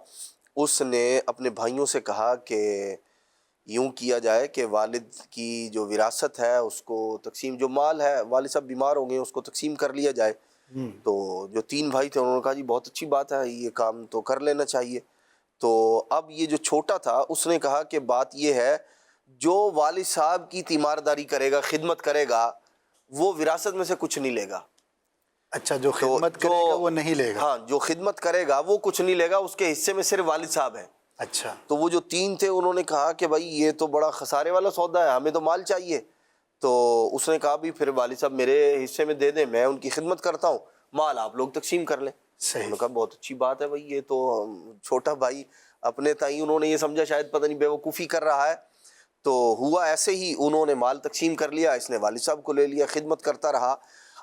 Speaker 1: اس نے اپنے بھائیوں سے کہا کہ یوں کیا جائے کہ والد کی جو وراثت ہے اس کو تقسیم، جو مال ہے والد صاحب بیمار ہو گئے اس کو تقسیم کر لیا جائے. تو جو 3 بھائی تھے انہوں نے کہا جی بہت اچھی بات ہے، یہ کام تو کر لینا چاہیے. تو اب یہ جو چھوٹا تھا اس نے کہا کہ بات یہ ہے جو والد صاحب کی تیمارداری کرے گا، خدمت کرے گا، وہ وراثت میں سے کچھ نہیں لے گا.
Speaker 2: اچھا، جو خدمت کرے گا وہ نہیں لے گا.
Speaker 1: ہاں، جو خدمت کرے گا وہ کچھ نہیں لے گا، اس کے حصے میں صرف والد صاحب ہیں.
Speaker 2: اچھا.
Speaker 1: تو وہ جو 3 تھے انہوں نے کہا کہ بھائی یہ تو بڑا خسارے والا سودا ہے، ہمیں تو مال چاہیے. تو اس نے کہا بھی پھر والد صاحب میرے حصے میں دے دیں، میں ان کی خدمت کرتا ہوں، مال آپ لوگ تقسیم کر لیں. انہوں نے کہا بہت اچھی بات ہے بھائی، یہ تو چھوٹا بھائی اپنے تائیں انہوں نے یہ سمجھا شاید پتہ نہیں بیوقوفی کر رہا ہے. تو ہوا ایسے ہی، انہوں نے مال تقسیم کر لیا، اس نے والد صاحب کو لے لیا، خدمت کرتا رہا.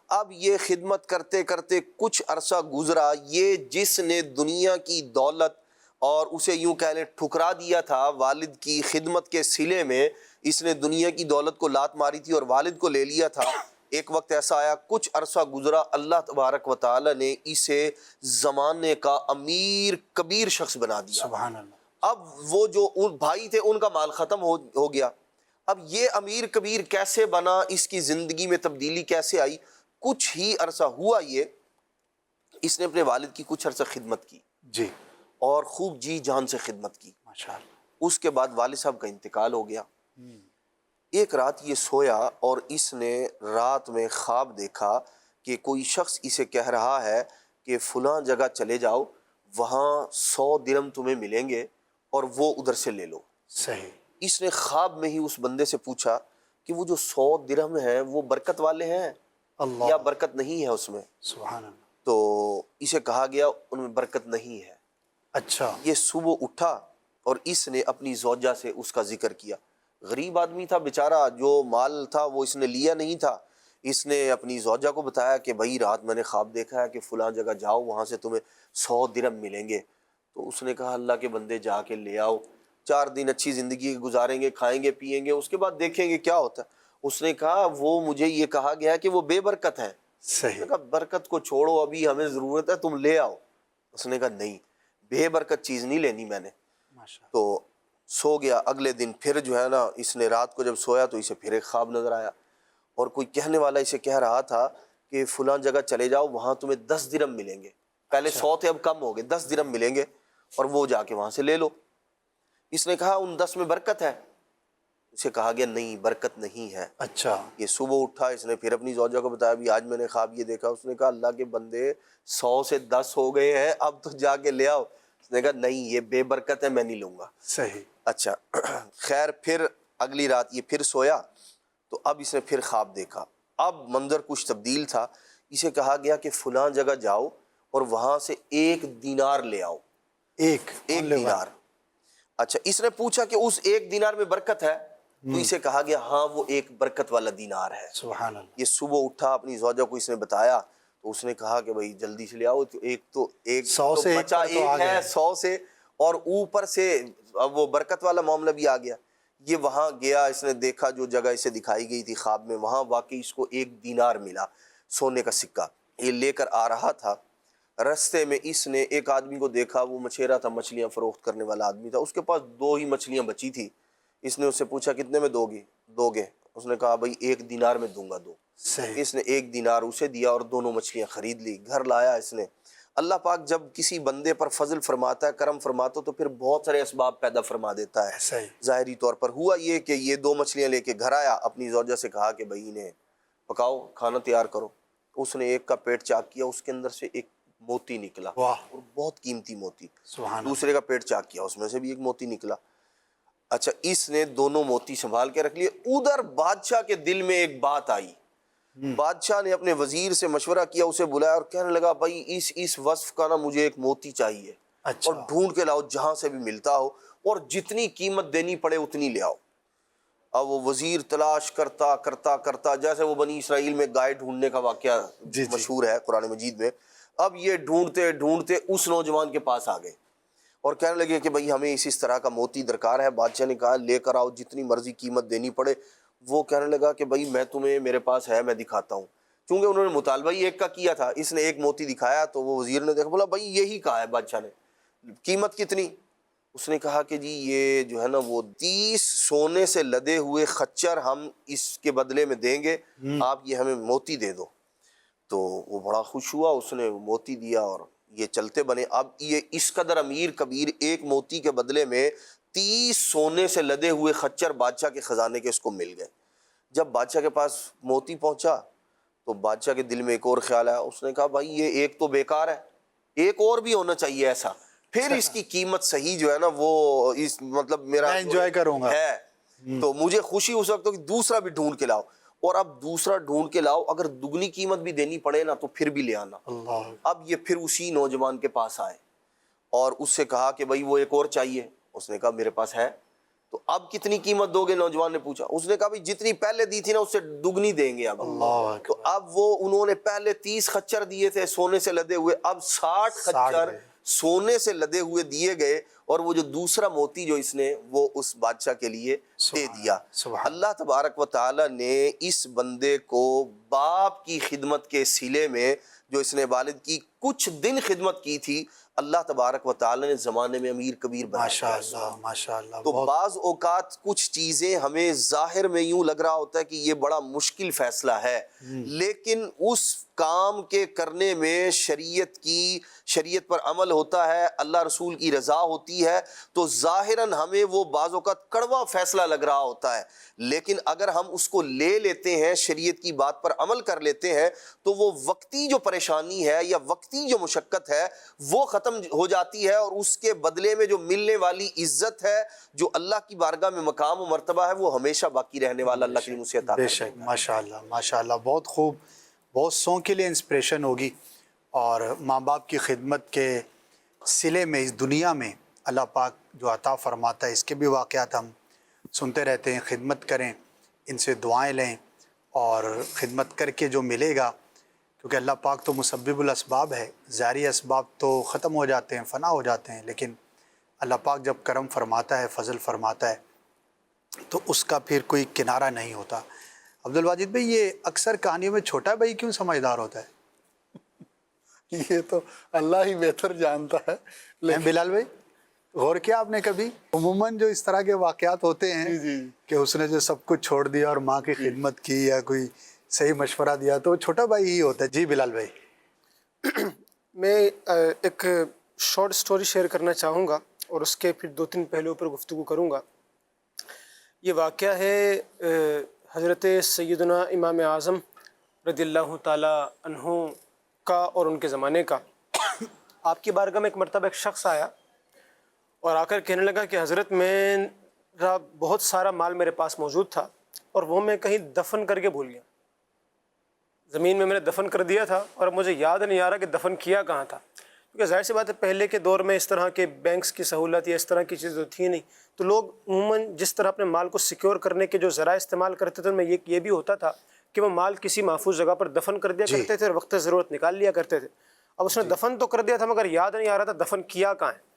Speaker 1: اب یہ خدمت کرتے کرتے کچھ عرصہ گزرا، یہ جس نے دنیا کی دولت اور اسے یوں کہہ لیں ٹھکرا دیا تھا والد کی خدمت کے صلے میں، اس نے دنیا کی دولت کو لات ماری تھی اور والد کو لے لیا تھا. ایک وقت ایسا آیا، کچھ عرصہ گزرا، اللہ تبارک و تعالی نے اسے زمانے کا امیر کبیر شخص بنا دیا.
Speaker 2: سبحان اللہ.
Speaker 1: اب وہ جو ان بھائی تھے ان کا مال ختم ہو گیا. اب یہ امیر کبیر کیسے بنا، اس کی زندگی میں تبدیلی کیسے آئی؟ کچھ ہی عرصہ ہوا یہ، اس نے اپنے والد کی کچھ عرصہ خدمت کی
Speaker 2: جی،
Speaker 1: اور خوب جی جان سے خدمت کی.
Speaker 2: ماشاءاللہ.
Speaker 1: اس کے بعد والد صاحب کا انتقال ہو گیا. ایک رات یہ سویا اور اس نے رات میں خواب دیکھا کہ کوئی شخص اسے کہہ رہا ہے کہ فلاں جگہ چلے جاؤ، وہاں 100 درہم تمہیں ملیں گے اور وہ ادھر سے لے لو.
Speaker 2: صحیح.
Speaker 1: اس نے خواب میں ہی اس بندے سے پوچھا کہ وہ جو 100 درہم ہیں وہ برکت والے ہیں؟
Speaker 2: اللہ
Speaker 1: یا برکت نہیں ہے اس میں؟
Speaker 2: سبحان اللہ.
Speaker 1: تو اسے کہا گیا ان میں برکت نہیں ہے.
Speaker 2: اچھا
Speaker 1: یہ صبح اٹھا اور اس نے اپنی زوجہ سے اس کا ذکر کیا. غریب آدمی تھا بیچارہ، جو مال تھا وہ اس نے لیا نہیں تھا. اس نے اپنی زوجہ کو بتایا کہ بھائی رات میں نے خواب دیکھا ہے کہ فلاں جگہ جاؤ، وہاں سے تمہیں 100 درہم ملیں گے. تو اس نے کہا اللہ کے بندے جا کے لے آؤ، 4 دن اچھی زندگی گزاریں گے، کھائیں گے پیئیں گے، اس کے بعد دیکھیں گے کیا ہوتا ہے. اس نے کہا وہ مجھے یہ کہا گیا کہ وہ بے برکت ہے. اس
Speaker 2: صحیح.
Speaker 1: نے کہا برکت کو چھوڑو، ابھی ہمیں ضرورت ہے، تم لے آؤ. اس نے کہا نہیں، بے برکت چیز نہیں لینی میں نے.
Speaker 2: ماشاء اللہ.
Speaker 1: تو سو گیا. اگلے دن پھر جو ہے نا، اس نے رات کو جب سویا تو اسے پھر ایک خواب نظر آیا، اور کوئی کہنے والا اسے کہہ رہا تھا کہ فلاں جگہ چلے جاؤ، وہاں تمہیں 10 درہم ملیں گے. پہلے 100 تھے، اب کم ہو گئے، 10 درہم ملیں گے، اور وہ جا کے وہاں سے لے لو. اس نے کہا ان 10 میں برکت ہے؟ اسے کہا گیا نہیں، برکت نہیں ہے.
Speaker 2: اچھا
Speaker 1: یہ صبح اٹھا، اس نے پھر اپنی زوجہ کو بتایا بھی آج میں نے خواب یہ دیکھا. اس نے کہا اللہ کے بندے 100 سے 10 ہو گئے ہیں، اب تو جا کے لے آؤ. اس نے کہا نہیں، یہ بے برکت ہے، میں نہیں لوں گا.
Speaker 2: صحیح.
Speaker 1: اچھا خیر، پھر اگلی رات یہ پھر سویا تو اب اس نے پھر خواب دیکھا. اب منظر کچھ تبدیل تھا. اسے کہا گیا کہ فلاں جگہ جاؤ اور وہاں سے 1 دینار لے آؤ.
Speaker 2: ایک
Speaker 1: 1 دینار. اچھا اس نے پوچھا کہ اس 1 دینار میں برکت ہے؟ تو اسے کہا گیا ہاں وہ ایک برکت والا دینار ہے.
Speaker 2: سبحان اللہ.
Speaker 1: یہ صبح اٹھا، اپنی زوجہ کو اس نے بتایا تو اس نے کہا کہ بھائی جلدی سے لے آؤ. تو ایک
Speaker 2: 100 سے ایک
Speaker 1: بچا
Speaker 2: پر تو آ
Speaker 1: ایک ہے
Speaker 2: گیا.
Speaker 1: 100 سے، اور اوپر سے اب وہ برکت والا معاملہ بھی آ گیا. یہ وہاں گیا، اس نے دیکھا جو جگہ اسے دکھائی گئی تھی خواب میں، وہاں واقعی اس کو 1 دینار ملا، سونے کا سکہ. یہ لے کر آ رہا تھا، رستے میں اس نے ایک آدمی کو دیکھا، وہ مچھیرا تھا، مچھلیاں فروخت کرنے والا آدمی تھا. اس کے پاس 2 ہی مچھلیاں بچی تھی. اس نے اس سے پوچھا کتنے میں دو گے؟ اس نے کہا بھائی 1 دینار میں دوں گا 2.
Speaker 2: صحیح.
Speaker 1: اس نے 1 دینار اسے دیا اور دونوں مچھلیاں خرید لی، گھر لایا. اس نے اللہ پاک جب کسی بندے پر فضل فرماتا ہے، کرم فرماتا ہے، تو پھر بہت سارے اسباب پیدا فرما دیتا ہے.
Speaker 2: صحیح.
Speaker 1: ظاہری طور پر ہوا یہ کہ یہ 2 مچھلیاں لے کے گھر آیا، اپنی زوجہ سے کہا کہ بھائی انہیں پکاؤ، کھانا تیار کرو. اس نے ایک کا پیٹ چاک کیا، اس کے اندر سے ایک موتی نکلا،
Speaker 2: واہ.
Speaker 1: اور بہت قیمتی موتی.
Speaker 2: سبحان اللہ.
Speaker 1: دوسرے کا پیٹ چاک کیا، اس میں سے بھی ایک موتی نکلا. اچھا اس نے دونوں موتی سنبھال کے رکھ لیے. ادھر بادشاہ کے دل میں ایک بات آئی. بادشاہ نے اپنے وزیر سے مشورہ کیا، اسے بلایا اور کہنے لگا بھائی اس وصف کا نا مجھے ایک موتی چاہیے،
Speaker 2: اچھا.
Speaker 1: اور ڈھونڈ کے لاؤ جہاں سے بھی ملتا ہو، اور جتنی قیمت دینی پڑے اتنی لے آؤ. اب وہ وزیر تلاش کرتا کرتا کرتا، جیسے وہ بنی اسرائیل میں گائے ڈھونڈنے کا واقعہ
Speaker 2: جی.
Speaker 1: مشہور ہے قرآن مجید میں. اب یہ ڈھونڈتے ڈھونڈتے اس نوجوان کے پاس آ گئے اور کہنے لگے کہ بھئی ہمیں اس طرح کا موتی درکار ہے. بادشاہ نے کہا لے کر آؤ، جتنی مرضی قیمت دینی پڑے. وہ کہنے لگا کہ بھئی میں تمہیں، میرے پاس ہے، میں دکھاتا ہوں. چونکہ انہوں نے مطالبہ ہی ایک کا کیا تھا، اس نے ایک موتی دکھایا تو وہ وزیر نے دیکھا، بولا بھئی یہی کہا ہے بادشاہ نے، قیمت کتنی؟ اس نے کہا کہ جی یہ جو ہے نا وہ 30 سونے سے لدے ہوئے خچر ہم اس کے بدلے میں دیں گے، آپ یہ ہمیں موتی دے دو. تو وہ بڑا خوش ہوا، اس نے موتی دیا اور یہ چلتے بنے. اب یہ اس قدر امیر کبیر ایک موتی کے بدلے میں 30 سونے سے لدے ہوئے خچر بادشاہ کے خزانے کے اس کو مل گئے. جب بادشاہ کے پاس موتی پہنچا تو بادشاہ کے دل میں ایک اور خیال آیا. اس نے کہا بھائی یہ ایک تو بیکار ہے، ایک اور بھی ہونا چاہیے ایسا، پھر اس کی قیمت صحیح جو ہے نا وہ اس مطلب میرا
Speaker 2: میں انجوائے کروں گا
Speaker 1: ہے، تو مجھے خوشی اس وقت ہو کہ دوسرا بھی ڈھونڈ کے لاؤ. اور اب دوسرا ڈھونڈ کے لاؤ، اگر دگنی قیمت بھی دینی پڑے نا تو پھر بھی لے آنا.
Speaker 2: اللہ.
Speaker 1: اب یہ پھر اسی نوجوان کے پاس آئے اور اس سے کہا کہ بھئی وہ ایک اور چاہیے. اس نے کہا میرے پاس ہے. تو اب کتنی قیمت دو گے؟ نوجوان نے پوچھا. اس نے کہا بھئی جتنی پہلے دی تھی نا اس سے دگنی دیں گے. اب
Speaker 2: اللہ.
Speaker 1: تو اب وہ انہوں نے پہلے 30 خچر دیے تھے سونے سے لدے ہوئے، اب 60 خچر سونے سے لدے ہوئے دیے گئے، اور وہ جو دوسرا موتی جو اس نے وہ اس بادشاہ کے لیے دے دیا. اللہ تبارک و تعالی نے اس بندے کو باپ کی خدمت کے صلے میں جو اس نے والد کی کچھ دن خدمت کی تھی، اللہ تبارک و تعالی نے زمانے میں امیر کبیر بنایا.
Speaker 2: ماشاءاللہ ماشاءاللہ.
Speaker 1: تو بعض اوقات کچھ چیزیں ہمیں ظاہر میں یوں لگ رہا ہوتا ہے کہ یہ بڑا مشکل فیصلہ ہے، لیکن اس کام کے کرنے میں شریعت پر عمل ہوتا ہے، اللہ رسول کی رضا ہوتی ہے، تو ظاہراً ہمیں وہ بعض اوقات کڑوا فیصلہ لگ رہا ہوتا ہے، لیکن اگر ہم اس کو لے لیتے ہیں، شریعت کی بات پر عمل کر لیتے ہیں، تو وہ وقتی جو پریشانی ہے یا وقتی جو مشقت ہے وہ ختم ہو جاتی ہے، اور اس کے بدلے میں جو ملنے والی عزت ہے، جو اللہ کی بارگاہ میں مقام و مرتبہ ہے، وہ ہمیشہ باقی رہنے والا اللہ کی نصیحت عطا
Speaker 2: بے
Speaker 1: کرتا ہے.
Speaker 2: شک. ماشاءاللہ ماشاءاللہ. بہت خوب بہت سو کے لیے انسپریشن ہوگی، اور ماں باپ کی خدمت کے صلے میں اس دنیا میں اللہ پاک جو عطا فرماتا ہے اس کے بھی واقعات ہم سنتے رہتے ہیں۔ خدمت کریں، ان سے دعائیں لیں، اور خدمت کر کے جو ملے گا، کیونکہ اللہ پاک تو مسبب الاسباب ہے، ظاہری اسباب تو ختم ہو جاتے ہیں، فنا ہو جاتے ہیں، لیکن اللہ پاک جب کرم فرماتا ہے، فضل فرماتا ہے، تو اس کا پھر کوئی کنارہ نہیں ہوتا۔ عبدالواجد بھائی، یہ اکثر کہانیوں میں چھوٹا بھائی کیوں سمجھدار ہوتا ہے؟
Speaker 3: یہ تو اللہ ہی بہتر جانتا ہے،
Speaker 2: ہیں بلال بھائی، غور کیا آپ نے کبھی؟ عموماً جو اس طرح کے واقعات ہوتے ہیں کہ اس نے جو سب کچھ چھوڑ دیا اور ماں کی خدمت کی یا کوئی صحیح مشورہ دیا، تو وہ چھوٹا بھائی ہی ہوتا ہے۔ جی بلال بھائی،
Speaker 4: میں ایک شارٹ سٹوری شیئر کرنا چاہوں گا اور اس کے پھر 2-3 پہلوؤں پر گفتگو کروں گا۔ یہ واقعہ ہے حضرت سیدنا امام اعظم رضی اللہ تعالی عنہ کا اور ان کے زمانے کا۔ آپ کی بارگاہ میں ایک مرتبہ ایک شخص آیا اور آ کر کہنے لگا کہ حضرت، میرا بہت سارا مال میرے پاس موجود تھا اور وہ میں کہیں دفن کر کے بھول گیا، زمین میں نے دفن کر دیا تھا اور اب مجھے یاد نہیں آ رہا کہ دفن کیا کہاں تھا، کیونکہ ظاہر سی بات ہے پہلے کے دور میں اس طرح کے بینکس کی سہولت یا اس طرح کی چیزیں تھی نہیں، تو لوگ عموماً جس طرح اپنے مال کو سیکیور کرنے کے جو ذرائع استعمال کرتے تھے ان میں یہ بھی ہوتا تھا کہ وہ مال کسی محفوظ جگہ پر دفن کر دیا کرتے تھے اور وقت ضرورت نکال لیا کرتے تھے۔ اب اس نے دفن تو کر دیا تھا مگر یاد نہیں آ رہا تھا دفن کیا کہاں ہے۔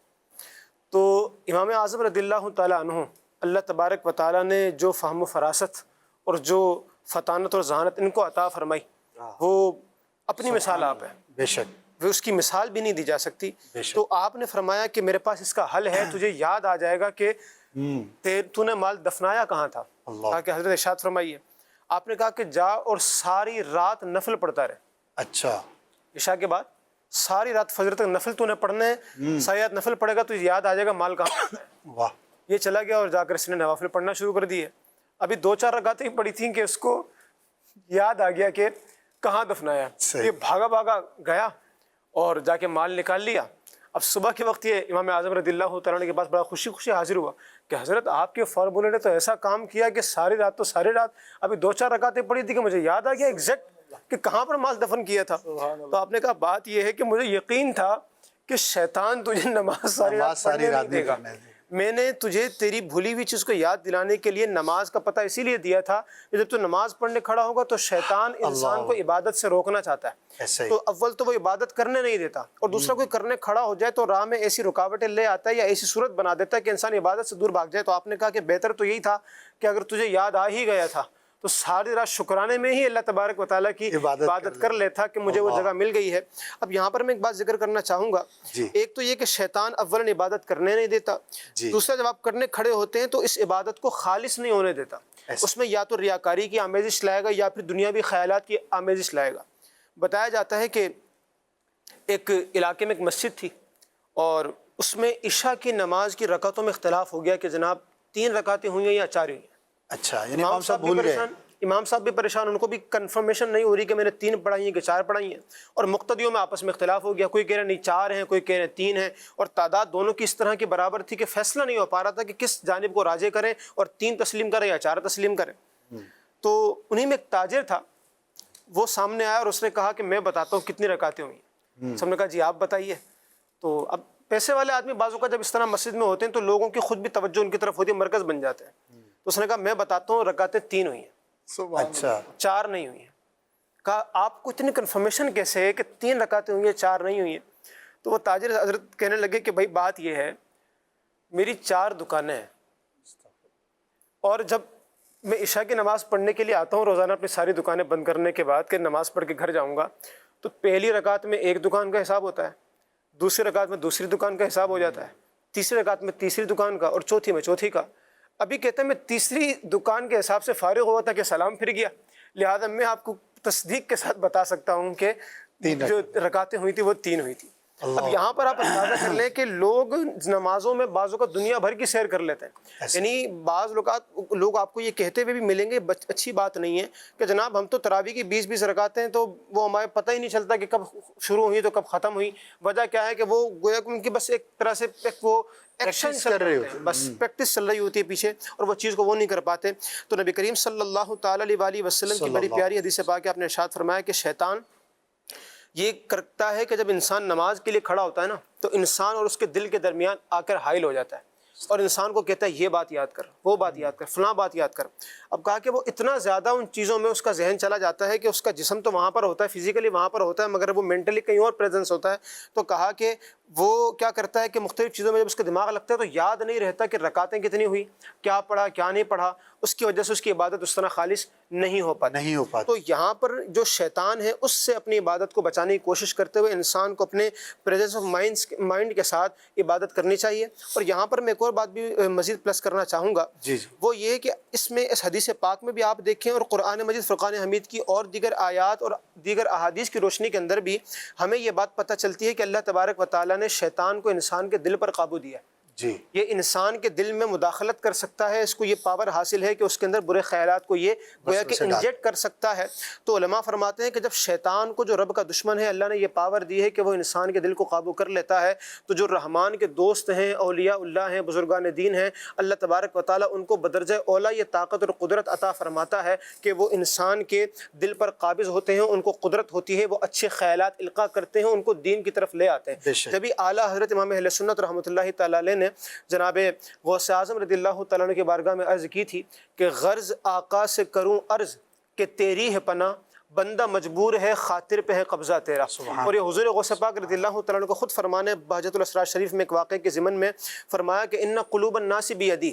Speaker 4: تو امام اعظم رضی اللہ تعالیٰ عنہ، اللہ تبارک و تعالیٰ نے جو فہم و فراست اور جو فطانت اور ذہانت ان کو عطا فرمائی، وہ اپنی مثال آپ ہے،
Speaker 2: بے شک،
Speaker 4: وہ اس کی مثال بھی نہیں دی جا سکتی۔ تو آپ نے فرمایا کہ میرے پاس اس کا حل ہے، تجھے یاد آ جائے گا کہ تو نے مال دفنایا کہاں تھا۔ کہا کہ حضرت ارشاد فرمائیے، آپ نے کہا کہ جا اور ساری رات نفل پڑھتا رہے۔
Speaker 2: اچھا،
Speaker 4: عشاء کے بعد ساری رات فجر تک نفل تو نے پڑھنا ہے، ساری رات نفل پڑھے گا تو یاد آ جائے گا مال کہاں ہے۔
Speaker 2: واہ،
Speaker 4: یہ چلا گیا اور جا کر اس نے نوافل پڑھنا شروع کر دیے۔ ابھی 2-4 رکعتیں ہی پڑھی تھیں کہ اس کو یاد آ گیا کہ کہاں دفنایا۔ یہ بھاگا بھاگا گیا اور جا کے مال نکال لیا۔ اب صبح کے وقت یہ امام اعظم رضی اللہ تعالیٰ عنہ کے پاس بڑا خوشی خوشی حاضر ہوا کہ حضرت آپ کے فارمولے نے تو ایسا کام کیا کہ ساری رات ابھی 2-4 رکعتیں پڑھی تھی کہ مجھے یاد آ گیا ایگزیکٹ کہ کہاں پر مال دفن کیا تھا۔ تو آپ نے کہا بات یہ ہے کہ مجھے یقین تھا کہ شیطان تجھے نماز ساری رات پڑھنے نہیں دے گا، میں نے تجھے تیری بھولی ہوئی چیز کو یاد دلانے کے لیے نماز کا پتہ اسی لیے دیا تھا کہ جب تو نماز پڑھنے کھڑا ہوگا تو شیطان انسان کو عبادت سے روکنا چاہتا ہے، تو اول تو وہ عبادت کرنے نہیں دیتا، اور دوسرا کوئی کرنے کھڑا ہو جائے تو راہ میں ایسی رکاوٹیں لے آتا ہے یا ایسی صورت بنا دیتا ہے کہ انسان عبادت سے دور بھاگ جائے۔ تو آپ نے کہا کہ بہتر تو یہی تھا کہ اگر تجھے یاد آ ہی گیا تھا تو ساری رات شکرانے میں ہی اللہ تبارک و تعالیٰ کی عبادت کر لیتا کہ مجھے وہ جگہ مل گئی ہے۔ اب یہاں پر میں ایک بات ذکر کرنا چاہوں گا، ایک تو یہ کہ شیطان اولاً عبادت کرنے نہیں دیتا، دوسرا جب آپ کرنے کھڑے ہوتے ہیں تو اس عبادت کو خالص نہیں ہونے دیتا، اس میں یا تو ریاکاری کی آمیزش لائے گا یا پھر دنیاوی خیالات کی آمیزش لائے گا۔ بتایا جاتا ہے کہ ایک علاقے میں ایک مسجد تھی اور اس میں عشاء کی نماز کی رکعتوں میں اختلاف ہو گیا کہ جناب 3 رکعتیں ہوئی ہیں یا 4 ہوئی ہیں۔
Speaker 2: اچھا، یعنی امام صاحب بھول گئے،
Speaker 4: امام صاحب بھی پریشان، ان کو بھی کنفرمیشن نہیں ہو رہی کہ میں نے 3 پڑھائی ہیں کہ 4 پڑھائی ہیں، اور مقتدیوں میں آپس میں اختلاف ہو گیا، کوئی کہہ رہے نہیں 4 ہیں، کوئی کہہ رہے 3 ہیں، اور تعداد دونوں کی اس طرح کی برابر تھی کہ فیصلہ نہیں ہو پا رہا تھا کہ کس جانب کو راجع کریں اور 3 تسلیم کریں یا 4 تسلیم کریں۔ تو انہی میں ایک تاجر تھا، وہ سامنے آیا اور اس نے کہا کہ میں بتاتا ہوں کتنی رکعتیں ہوئی ہیں۔ سب نے کہا جی آپ بتائیے۔ تو اب پیسے والے آدمی بعضوں کا جب اس طرح مسجد میں ہوتے ہیں تو لوگوں کی خود بھی توجہ ان کی طرف ہوتی ہے، مرکز بن جاتے ہیں۔ تو اس نے کہا میں بتاتا ہوں رکعتیں 3 ہوئی ہیں،
Speaker 2: اچھا
Speaker 4: 4 نہیں ہوئی ہیں۔ کہا آپ کو اتنی کنفرمیشن کیسے ہے کہ 3 رکعتیں ہوئی ہیں 4 نہیں ہوئی ہیں؟ تو وہ تاجر حضرت کہنے لگے کہ بھائی بات یہ ہے، میری 4 دکانیں ہیں اور جب میں عشاء کی نماز پڑھنے کے لیے آتا ہوں روزانہ اپنی ساری دکانیں بند کرنے کے بعد کہ نماز پڑھ کے گھر جاؤں گا، تو پہلی رکعت میں ایک دکان کا حساب ہوتا ہے، دوسری رکعت میں دوسری دکان کا حساب ہو جاتا ہے، تیسری رکعت میں تیسری دکان کا، اور چوتھی میں چوتھی کا۔ ابھی کہتے ہیں میں تیسری دکان کے حساب سے فارغ ہوا تھا کہ سلام پھر گیا، لہذا میں آپ کو تصدیق کے ساتھ بتا سکتا ہوں کہ جو رکعتیں ہوئی تھی وہ 3 ہوئی تھی۔ اب یہاں پر آپ اندازہ کر لیں کہ لوگ نمازوں میں بعضوں کا دنیا بھر کی سیر کر لیتے ہیں. یعنی بعض لوگ آپ کو یہ کہتے ہوئے بھی ملیں گے، اچھی بات نہیں ہے کہ جناب ہم تو تراویح کی 20 رکعتیں ہیں تو وہ ہمارے پتہ ہی نہیں چلتا کہ کب شروع ہوئی تو کب ختم ہوئی. وجہ کیا ہے کہ وہ گویا کہ ان کی بس ایک طرح سے وہ ایکشن چل رہے ہوتے ہیں، بس پریکٹس چل رہی ہوتی ہے پیچھے، اور وہ چیز کو وہ نہیں کر پاتے. تو نبی کریم صلی اللہ تعالیٰ علیہ وسلم کی بڑی پیاری حدیث پاک ہے، آپ نے ارشاد فرمایا کہ شیطان یہ کرتا ہے کہ جب انسان نماز کے لیے کھڑا ہوتا ہے نا تو انسان اور اس کے دل کے درمیان آ کر حائل ہو جاتا ہے اور انسان کو کہتا ہے یہ بات یاد کر، وہ بات یاد کر، فلاں بات یاد کر. اب کہا کہ وہ اتنا زیادہ ان چیزوں میں اس کا ذہن چلا جاتا ہے کہ اس کا جسم تو وہاں پر ہوتا ہے، فزیکلی وہاں پر ہوتا ہے، مگر وہ مینٹلی کہیں اور پریزنس ہوتا ہے. تو کہا کہ وہ کیا کرتا ہے کہ مختلف چیزوں میں جب اس کا دماغ لگتا ہے تو یاد نہیں رہتا کہ رکعتیں کتنی ہوئی، کیا پڑھا کیا نہیں پڑھا. اس کی وجہ سے اس کی عبادت اس طرح خالص نہیں ہو پاتی. تو یہاں پر جو شیطان ہے اس سے اپنی عبادت کو بچانے کی کوشش کرتے ہوئے انسان کو اپنے پریزنس آف مائنڈ کے ساتھ عبادت کرنی چاہیے. اور یہاں پر میں ایک اور بات بھی مزید پلس کرنا چاہوں گا، وہ یہ کہ اس حدیث پاک میں بھی آپ دیکھیں اور قرآن مجید فرقان حمید کی اور دیگر آیات اور دیگر احادیث کی روشنی کے اندر بھی ہمیں یہ بات پتہ چلتی ہے کہ اللہ تبارک و تعالیٰ نے شیطان کو انسان کے دل پر قابو دیا ہے. یہ انسان کے دل میں مداخلت کر سکتا ہے، اس کو یہ پاور حاصل ہے کہ اس کے اندر برے خیالات کو یہ گویا کہ انجیکٹ کر سکتا ہے. تو علماء فرماتے ہیں کہ جب شیطان کو جو رب کا دشمن ہے اللہ نے یہ پاور دی ہے کہ وہ انسان کے دل کو قابو کر لیتا ہے، تو جو رحمان کے دوست ہیں، اولیاء اللہ ہیں، بزرگان دین ہیں، اللہ تبارک و تعالیٰ ان کو بدرجہ اولا یہ طاقت اور قدرت عطا فرماتا ہے کہ وہ انسان کے دل پر قابض ہوتے ہیں، ان کو قدرت ہوتی ہے، وہ اچھے خیالات القاء کرتے ہیں، ان کو دین کی طرف لے آتے ہیں. جبھی اعلیٰ حضرت امام اہل سنت رحمۃ اللہ تعالیٰ علیہ نے جناب غوث اعظم رضی اللہ تعالیٰ عنہ کی بارگاہ میں عرض کی تھی کہ غرض آقا سے کروں عرض کہ تیری ہے پناہ، بندہ مجبور ہے خاطر پہ ہے قبضہ تیرا. اور یہ حضور غوث پاک رضی اللہ تعالیٰ عنہ کو خود فرمانے بہجت الاسرار شریف میں ایک واقعے کے ضمن میں فرمایا کہ ان قلوب الناس بیدی،